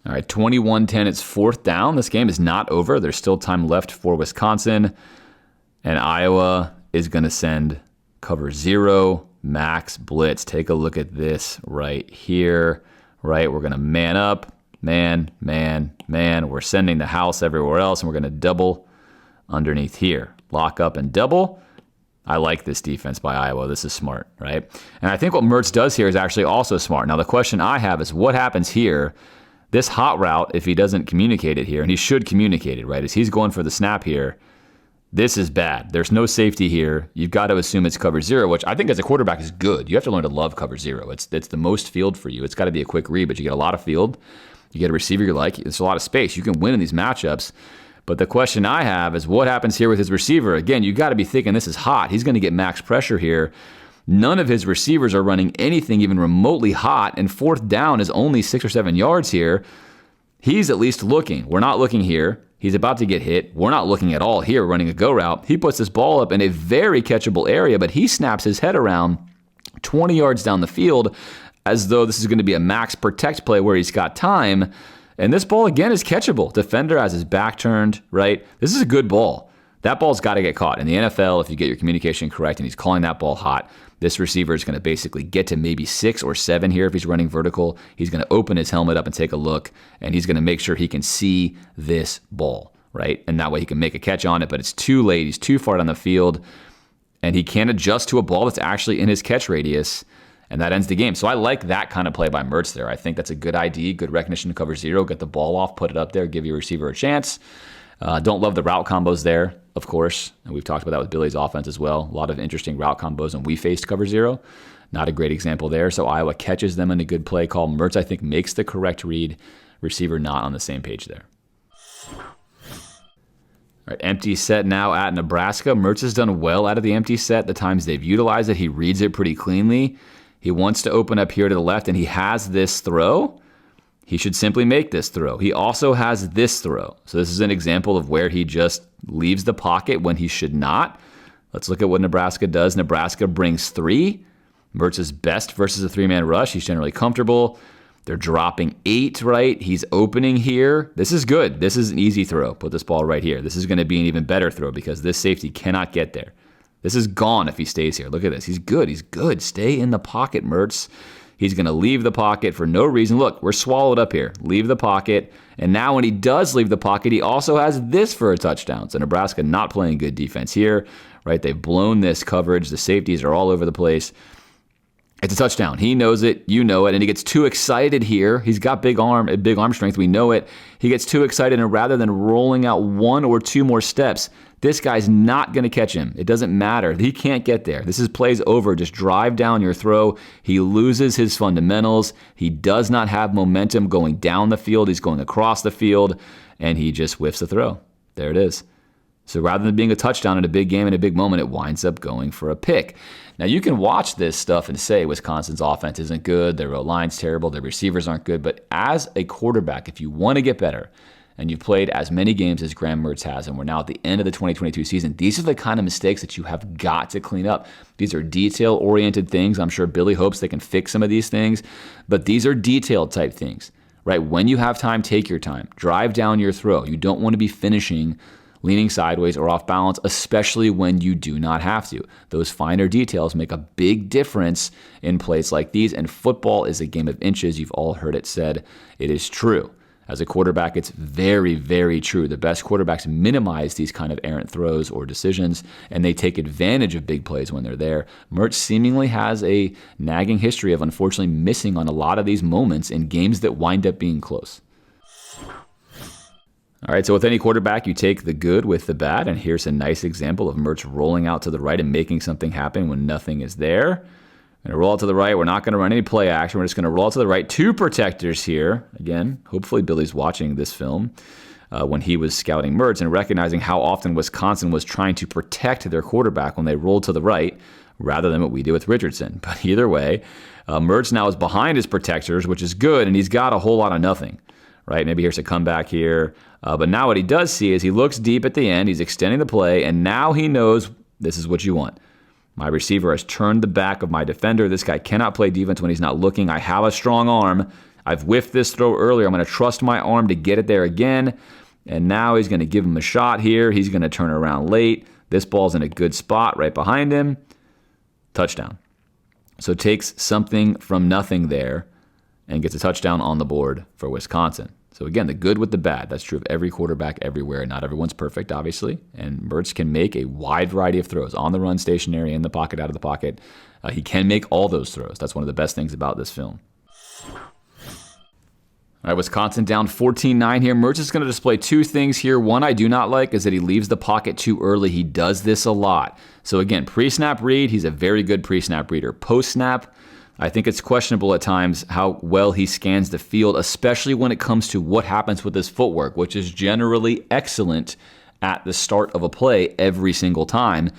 All right, 21-10. It's 4th down. This game is not over. There's still time left for Wisconsin. And Iowa is going to send cover 0, max blitz. Take a look at this right here. Right, we're going to man up. Man. We're sending the house everywhere else, and we're going to double underneath here. Lock up and double. I like this defense by Iowa. This is smart, right? And I think what Mertz does here is actually also smart. Now, the question I have is what happens here? This hot route, if he doesn't communicate it here, and he should communicate it, right, as he's going for the snap here, this is bad. There's no safety here. You've got to assume it's cover 0, which I think as a quarterback is good. You have to learn to love cover 0. It's the most field for you. It's got to be a quick read, but you get a lot of field. You get a receiver you like. There's a lot of space. You can win in these matchups. But the question I have is what happens here with his receiver? Again, you got to be thinking this is hot. He's going to get max pressure here. None of his receivers are running anything even remotely hot, and 4th down is only 6 or 7 yards here. He's at least looking. We're not looking here. He's about to get hit. We're not looking at all here, running a go route. He puts this ball up in a very catchable area, but he snaps his head around 20 yards down the field as though this is going to be a max protect play where he's got time. And this ball, again, is catchable. Defender has his back turned, right? This is a good ball. That ball's got to get caught. In the NFL, if you get your communication correct and he's calling that ball hot, this receiver is going to basically get to maybe 6 or 7 here if he's running vertical. He's going to open his helmet up and take a look, and he's going to make sure he can see this ball, right? And that way he can make a catch on it, but it's too late. He's too far down the field, and he can't adjust to a ball that's actually in his catch radius, and that ends the game. So I like that kind of play by Mertz there. I think that's a good ID, good recognition to cover 0, get the ball off, put it up there, give your receiver a chance. Don't love the route combos there, of course. And we've talked about that with Billy's offense as well. A lot of interesting route combos, and we faced cover 0. Not a great example there. So Iowa catches them in a good play call. Mertz, I think, makes the correct read. Receiver not on the same page there. All right, empty set now at Nebraska. Mertz has done well out of the empty set. The times they've utilized it, he reads it pretty cleanly. He wants to open up here to the left, and he has this throw. He should simply make this throw. He also has this throw. So this is an example of where he just leaves the pocket when he should not. Let's look at what Nebraska does. Nebraska brings 3. Mertz is best versus a 3-man rush. He's generally comfortable. They're dropping 8, right? He's opening here. This is good. This is an easy throw. Put this ball right here. This is going to be an even better throw because this safety cannot get there. This is gone if he stays here. Look at this. He's good. He's good. Stay in the pocket, Mertz. He's going to leave the pocket for no reason. Look, we're swallowed up here. Leave the pocket. And now when he does leave the pocket, he also has this for a touchdown. So Nebraska not playing good defense here, right? They've blown this coverage. The safeties are all over the place. It's a touchdown. He knows it. You know it. And he gets too excited here. He's got big arm strength. We know it. He gets too excited, and rather than rolling out 1 or 2 more steps, this guy's not going to catch him. It doesn't matter. He can't get there. This is plays over. Just drive down your throw. He loses his fundamentals. He does not have momentum going down the field. He's going across the field, and he just whiffs the throw. There it is. So rather than being a touchdown in a big game in a big moment, it winds up going for a pick. Now, you can watch this stuff and say Wisconsin's offense isn't good, their O-line's terrible, their receivers aren't good, but as a quarterback, if you want to get better, and you've played as many games as Graham Mertz has, and we're now at the end of the 2022 season, these are the kind of mistakes that you have got to clean up. These are detail-oriented things. I'm sure Billy hopes they can fix some of these things, but these are detailed type things, right? When you have time, take your time. Drive down your throw. You don't want to be finishing leaning sideways or off balance, especially when you do not have to. Those finer details make a big difference in plays like these, and football is a game of inches. You've all heard it said. It is true. As a quarterback, it's very, very true. The best quarterbacks minimize these kind of errant throws or decisions, and they take advantage of big plays when they're there. Mertz seemingly has a nagging history of unfortunately missing on a lot of these moments in games that wind up being close. All right, so with any quarterback, you take the good with the bad, and here's a nice example of Mertz rolling out to the right and making something happen when nothing is there. Going to roll out to the right. We're not going to run any play action. We're just going to roll out to the right. Two protectors here. Again, hopefully Billy's watching this film when he was scouting Mertz and recognizing how often Wisconsin was trying to protect their quarterback when they rolled to the right rather than what we do with Richardson. But either way, Mertz now is behind his protectors, which is good, and he's got a whole lot of nothing. Right? Maybe here's a comeback here. But now what he does see is he looks deep at the end. He's extending the play, and now he knows this is what you want. My receiver has turned the back of my defender. This guy cannot play defense when he's not looking. I have a strong arm. I've whiffed this throw earlier. I'm going to trust my arm to get it there again. And now he's going to give him a shot here. He's going to turn around late. This ball's in a good spot right behind him. Touchdown. So takes something from nothing there and gets a touchdown on the board for Wisconsin. So again, the good with the bad. That's true of every quarterback everywhere. Not everyone's perfect, obviously. And Mertz can make a wide variety of throws on the run, stationary, in the pocket, out of the pocket. He can make all those throws. That's one of the best things about this film. All right, Wisconsin down 14-9 here. Mertz is going to display two things here. One I do not like is that he leaves the pocket too early. He does this a lot. So again, pre-snap read, he's a very good pre-snap reader. Post-snap, I think it's questionable at times how well he scans the field, especially when it comes to what happens with his footwork, which is generally excellent at the start of a play every single time.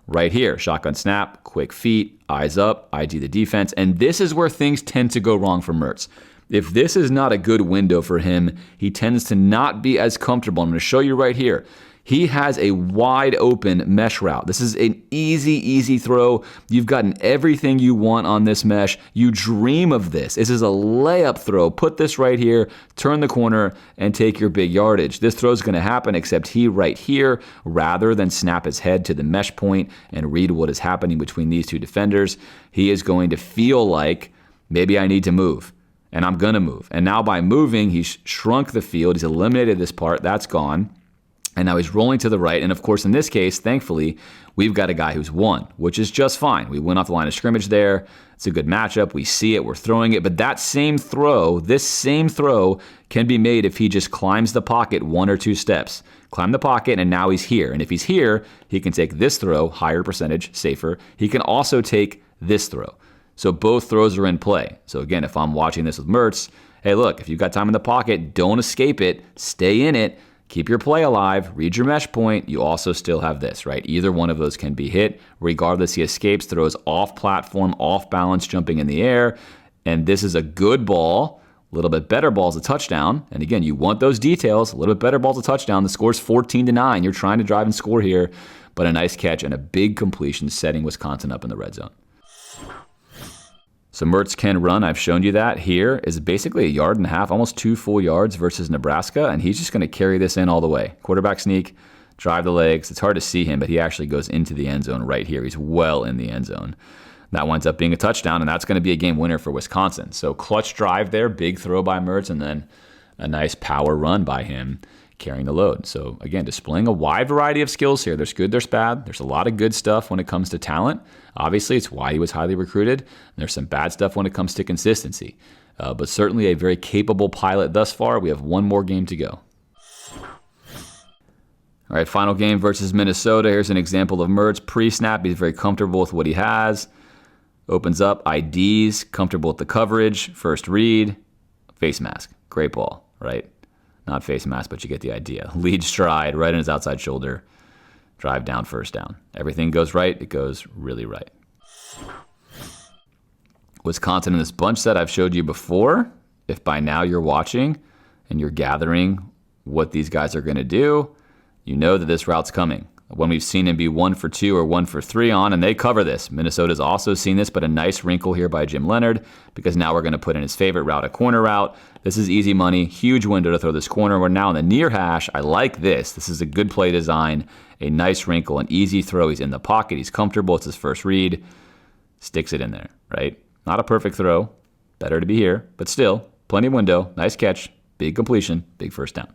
Right here, shotgun snap, quick feet, eyes up, ID the defense, and this is where things tend to go wrong for Mertz. If this is not a good window for him, he tends to not be as comfortable. I'm going to show you right here. He has a wide open mesh route. This is an easy throw. You've gotten everything you want on this mesh. You dream of this. This is a layup throw. Put this right here, turn the corner, and take your big yardage. This throw is going to happen, except he right here, rather than snap his head to the mesh point and read what is happening between these two defenders, he is going to feel like, maybe I need to move. And I'm going to move. And now by moving, he's shrunk the field. He's eliminated this part. That's gone. And now he's rolling to the right. And of course, in this case, thankfully, we've got a guy who's won, which is just fine. We went off the line of scrimmage there. It's a good matchup. We see it. We're throwing it. But that same throw, this same throw can be made if he just climbs the pocket one or two steps. Climb the pocket, and now he's here. And if he's here, he can take this throw, higher percentage, safer. He can also take this throw. So both throws are in play. So again, if I'm watching this with Mertz, hey, look, if you've got time in the pocket, don't escape it. Stay in it. Keep your play alive, read your mesh point. You also still have this, right? Either one of those can be hit. Regardless, he escapes, throws off platform, off balance, jumping in the air. And this is a good ball. A little bit better ball's a touchdown. And again, you want those details. A little bit better ball's a touchdown. The score's 14-9. You're trying to drive and score here. But a nice catch and a big completion setting Wisconsin up in the red zone. So Mertz can run. I've shown you that. Here is basically a yard and a half, almost 2 full yards versus Nebraska, and he's just going to carry this in all the way. Quarterback sneak, drive the legs. It's hard to see him, but he actually goes into the end zone right here. He's well in the end zone. That winds up being a touchdown, and that's going to be a game winner for Wisconsin. So clutch drive there, big throw by Mertz, and then a nice power run by him carrying the load. So again, displaying a wide variety of skills here. There's good, there's bad. There's a lot of good stuff when it comes to talent. Obviously, it's why he was highly recruited. There's some bad stuff when it comes to consistency. But certainly a very capable pilot thus far. We have one more game to go. All right, final game versus Minnesota. Here's an example of Mertz. Pre-snap, he's very comfortable with what he has. Opens up, IDs, comfortable with the coverage. First read, face mask. Great ball, right? Not face mask, but you get the idea. Lead stride, right in his outside shoulder. Drive down, first down. Everything goes right. It goes really right. Wisconsin in this bunch set I've showed you before. If by now you're watching and you're gathering what these guys are going to do, you know that this route's coming. when we've seen him be 1 for 2 or 1 for 3 on, and they cover this. Minnesota's also seen this, but a nice wrinkle here by Jim Leonhard, because now we're going to put in his favorite route, a corner route. This is easy money, huge window to throw this corner. We're now in the near hash. I like this. This is a good play design, a nice wrinkle, an easy throw. He's in the pocket. He's comfortable. It's his first read. Sticks it in there, right? Not a perfect throw. Better to be here, but still, plenty of window. Nice catch, big completion, big first down.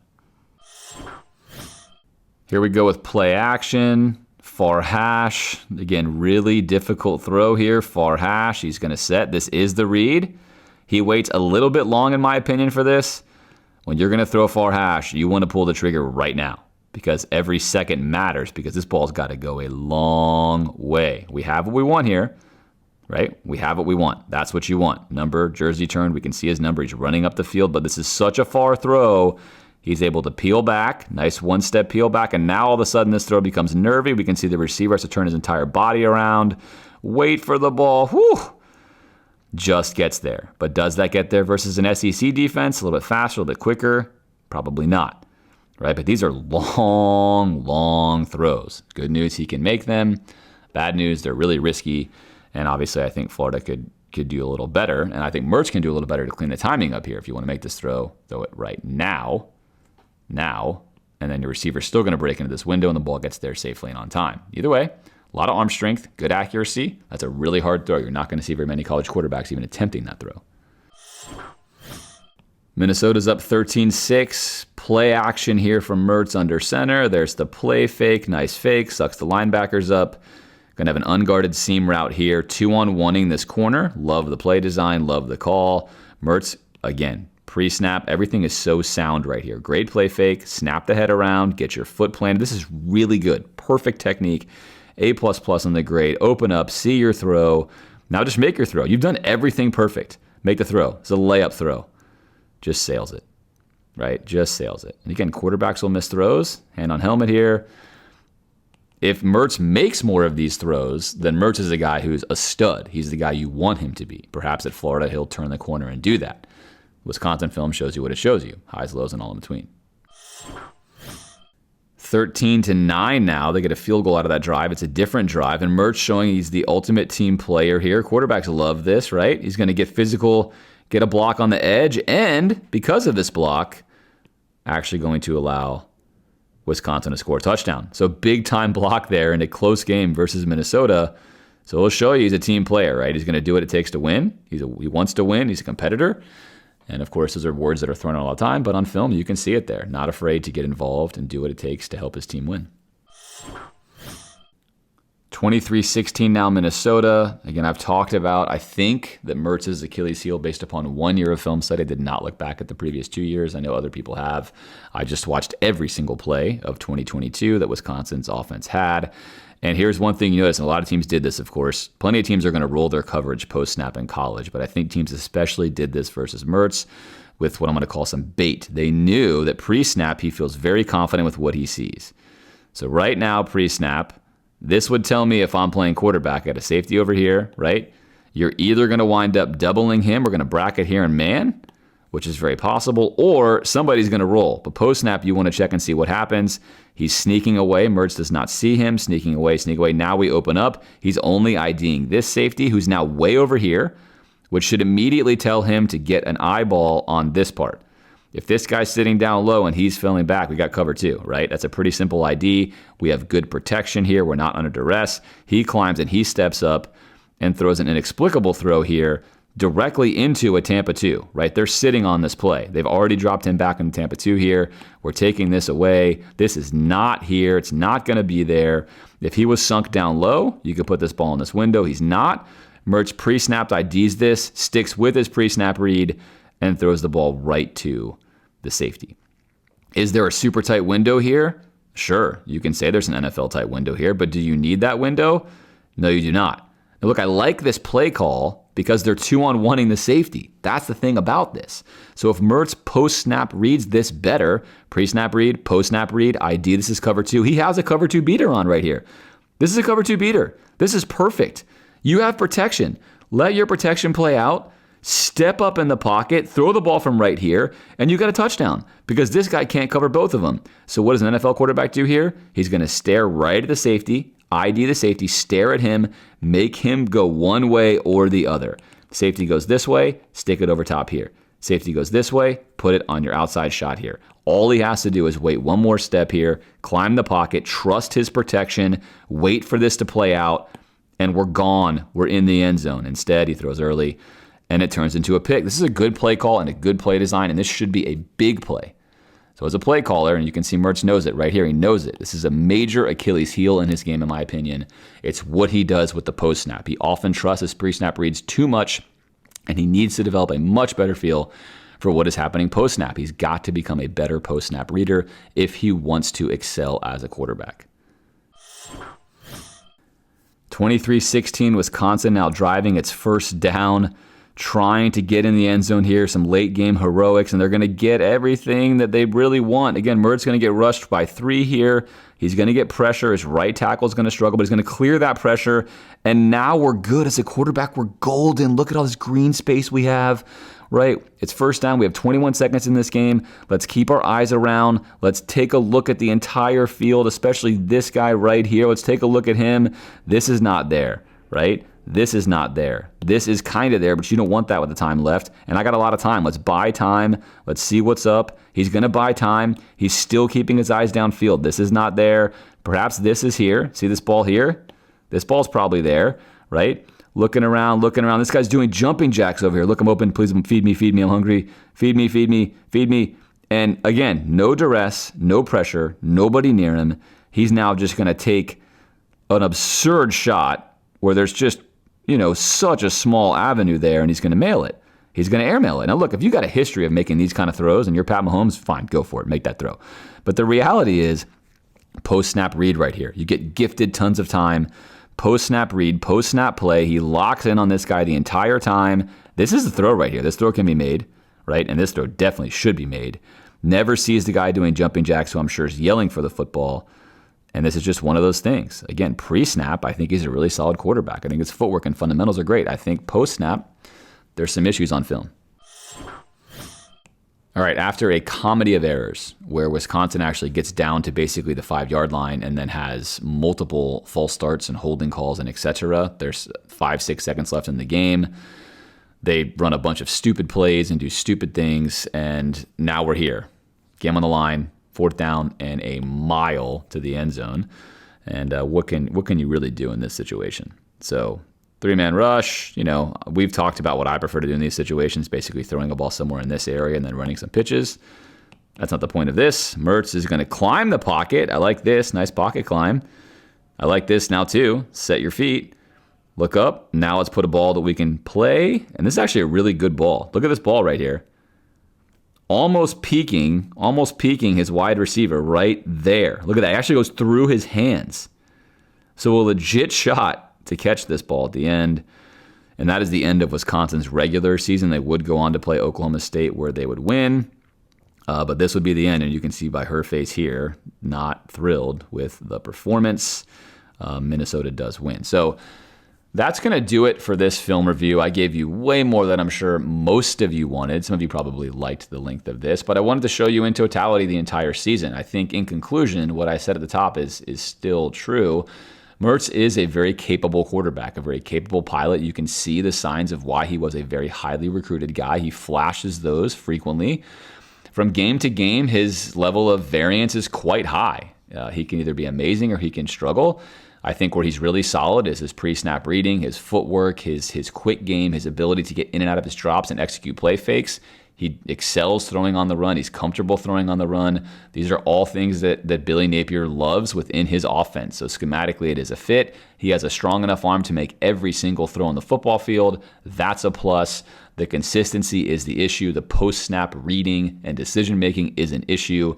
Here we go with play action. Far hash. Again, really difficult throw here. Far hash. He's going to set. This is the read. He waits a little bit long, in my opinion, for this. When you're going to throw a far hash, you want to pull the trigger right now, because every second matters, because this ball's got to go a long way. We have what we want here, right? We have what we want. That's what you want. Number, jersey turned. We can see his number. He's running up the field, but this is such a far throw. He's able to peel back, nice one-step peel back, and now all of a sudden this throw becomes nervy. We can see the receiver has to turn his entire body around, wait for the ball. Whew. Just gets there. But does that get there versus an SEC defense? A little bit faster, a little bit quicker? Probably not, right? But these are long throws. Good news, he can make them. Bad news, they're really risky, and obviously I think Florida could do a little better, and I think Mertz can do a little better to clean the timing up here. If you want to make this throw it right now, and then your receiver's still going to break into this window and the ball gets there safely and on time. Either way, a lot of arm strength, good accuracy. That's a really hard throw. You're not going to see very many college quarterbacks even attempting that throw. Minnesota's up 13-6. Play action here from Mertz under center. There's the play fake. Nice fake. Sucks the linebackers up. Going to have an unguarded seam route here. 2-on-1ing this corner. Love the play design. Love the call. Mertz, again, pre-snap. Everything is so sound right here. Great play fake. Snap the head around. Get your foot planted. This is really good. Perfect technique. A++ on the grade. Open up. See your throw. Now just make your throw. You've done everything perfect. Make the throw. It's a layup throw. Just sails it, right? Just sails it. And again, quarterbacks will miss throws. Hand on helmet here. If Mertz makes more of these throws, then Mertz is a guy who's a stud. He's the guy you want him to be. Perhaps at Florida, he'll turn the corner and do that. Wisconsin film shows you what it shows you. Highs, lows, and all in between. 13-9 now. They get a field goal out of that drive. It's a different drive. And Mertz showing he's the ultimate team player here. Quarterbacks love this, right? He's going to get physical, get a block on the edge, and because of this block, actually going to allow Wisconsin to score a touchdown. So big time block there in a close game versus Minnesota. So he'll show you he's a team player, right? He's going to do what it takes to win. He wants to win. He's a competitor. And of course, those are words that are thrown out all the time, but on film, you can see it there. Not afraid to get involved and do what it takes to help his team win. 23-16 now Minnesota. Again, I've talked about, I think, that Mertz's Achilles heel based upon 1 year of film study. I did not look back at the previous 2 years. I know other people have. I just watched every single play of 2022 that Wisconsin's offense had. And here's one thing you notice, and a lot of teams did this, of course. Plenty of teams are going to roll their coverage post-snap in college, but I think teams especially did this versus Mertz with what I'm going to call some bait. They knew that pre-snap, he feels very confident with what he sees. So right now, pre-snap, this would tell me if I'm playing quarterback at a safety over here, right? You're either going to wind up doubling him, we're going to bracket here in man, which is very possible, or somebody's going to roll. But post-snap, you want to check and see what happens. He's sneaking away. Mertz does not see him. Sneaking away, sneak away. Now we open up. He's only IDing this safety, who's now way over here, which should immediately tell him to get an eyeball on this part. If this guy's sitting down low and he's filling back, we got cover 2, right? That's a pretty simple ID. We have good protection here. We're not under duress. He climbs and he steps up and throws an inexplicable throw here directly into a Tampa 2, right? They're sitting on this play. They've already dropped him back in Tampa 2 here. We're taking this away. This is not here. It's not going to be there. If he was sunk down low, you could put this ball in this window. He's not. Mertz pre-snapped IDs this, sticks with his pre-snap read, and throws the ball right to the safety. Is there a super tight window here? Sure, you can say there's an NFL tight window here, but do you need that window? No, you do not. Now look, I like this play call because they're 2-on-1ing the safety. That's the thing about this. So if Mertz post-snap reads this better, pre-snap read, post-snap read, ID, this is cover 2. He has a cover 2 beater on right here. This is a cover 2 beater. This is perfect. You have protection. Let your protection play out. step up in the pocket, throw the ball from right here, and you got a touchdown because this guy can't cover both of them. So what does an NFL quarterback do here? He's going to stare right at the safety, ID the safety, stare at him, make him go one way or the other. Safety goes this way, stick it over top here. Safety goes this way, put it on your outside shot here. All he has to do is wait one more step here, climb the pocket, trust his protection, wait for this to play out, and we're gone. We're in the end zone. Instead, he throws early, and it turns into a pick. This is a good play call and a good play design, and this should be a big play. So as a play caller, and you can see Mertz knows it right here. He knows it. This is a major Achilles heel in his game, in my opinion. It's what he does with the post snap. He often trusts his pre-snap reads too much, and he needs to develop a much better feel for what is happening post snap. He's got to become a better post snap reader if he wants to excel as a quarterback. 23-16, Wisconsin now driving its first down, trying to get in the end zone here, some late game heroics, and they're going to get everything that they really want. Again, Mertz going to get rushed by 3 here. He's going to get pressure. His right tackle is going to struggle, but he's going to clear that pressure. And now we're good as a quarterback. We're golden. Look at all this green space we have, right? It's first down. We have 21 seconds in this game. Let's keep our eyes around. Let's take a look at the entire field, especially this guy right here. Let's take a look at him. This is not there, right? This is not there. This is kind of there, but you don't want that with the time left. And I got a lot of time. Let's buy time. Let's see what's up. He's going to buy time. He's still keeping his eyes downfield. This is not there. Perhaps this is here. See this ball here? This ball's probably there, right? Looking around. This guy's doing jumping jacks over here. Look, I'm open. Please feed me. I'm hungry. Feed me. And again, no duress, no pressure, nobody near him. He's now just going to take an absurd shot where there's just, such a small avenue there, and he's going to mail it. He's going to airmail it. Now, look, if you got a history of making these kind of throws and you're Pat Mahomes, fine, go for it. Make that throw. But the reality is post-snap read right here. You get gifted tons of time. Post-snap read, post-snap play. He locks in on this guy the entire time. This is the throw right here. This throw can be made, right? And this throw definitely should be made. Never sees the guy doing jumping jacks, who I'm sure is yelling for the football. And this is just one of those things. Again, pre-snap, I think he's a really solid quarterback. I think his footwork and fundamentals are great. I think post-snap, there's some issues on film. All right, after a comedy of errors where Wisconsin actually gets down to basically the 5-yard line and then has multiple false starts and holding calls and etc. There's 5-6 seconds left in the game. They run a bunch of stupid plays and do stupid things, and now we're here. Game on the line. 4th down and a mile to the end zone. And what can you really do in this situation? So 3-man rush, we've talked about what I prefer to do in these situations, basically throwing a ball somewhere in this area and then running some pitches. That's not the point of this. Mertz is going to climb the pocket. I like this. Nice pocket climb. I like this now too. Set your feet. Look up. Now let's put a ball that we can play. And this is actually a really good ball. Look at this ball right here. Almost peeking his wide receiver right there. Look at that. It actually goes through his hands. So a legit shot to catch this ball at the end. And that is the end of Wisconsin's regular season. They would go on to play Oklahoma State, where they would win. But this would be the end. And you can see by her face here, not thrilled with the performance. Minnesota does win. So that's going to do it for this film review. I gave you way more than I'm sure most of you wanted. Some of you probably liked the length of this, but I wanted to show you in totality the entire season. I think in conclusion, what I said at the top is still true. Mertz is a very capable quarterback, a very capable pilot. You can see the signs of why he was a very highly recruited guy. He flashes those frequently. From game to game, his level of variance is quite high. He can either be amazing or he can struggle. I think where he's really solid is his pre-snap reading, his footwork, his quick game, his ability to get in and out of his drops and execute play fakes. He excels throwing on the run. He's comfortable throwing on the run. These are all things that Billy Napier loves within his offense. So schematically, it is a fit. He has a strong enough arm to make every single throw on the football field. That's a plus. The consistency is the issue. The post-snap reading and decision-making is an issue.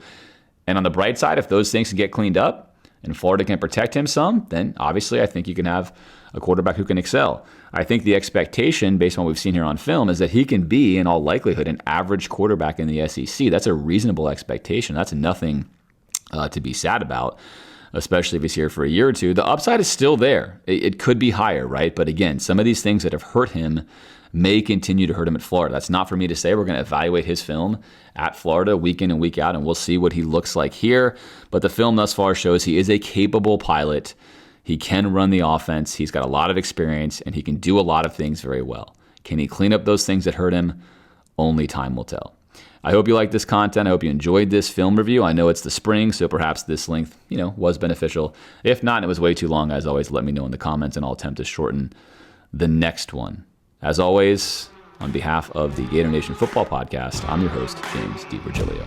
And on the bright side, if those things can get cleaned up, and Florida can protect him some, then obviously I think you can have a quarterback who can excel. I think the expectation, based on what we've seen here on film, is that he can be, in all likelihood, an average quarterback in the SEC. That's a reasonable expectation. That's nothing to be sad about. especially if he's here for a year or two. The upside is still there. It could be higher, right? But again, some of these things that have hurt him may continue to hurt him at Florida. That's not for me to say. We're going to evaluate his film at Florida week in and week out, and we'll see what he looks like here. But the film thus far shows he is a capable pilot. He can run the offense. He's got a lot of experience, and he can do a lot of things very well. Can he clean up those things that hurt him? Only time will tell. I hope you like this content. I hope you enjoyed this film review. I know it's the spring, so perhaps this length, was beneficial. If not, and it was way too long, as always, let me know in the comments, and I'll attempt to shorten the next one. As always, on behalf of the Gator Nation Football Podcast, I'm your host, James DiVirgilio.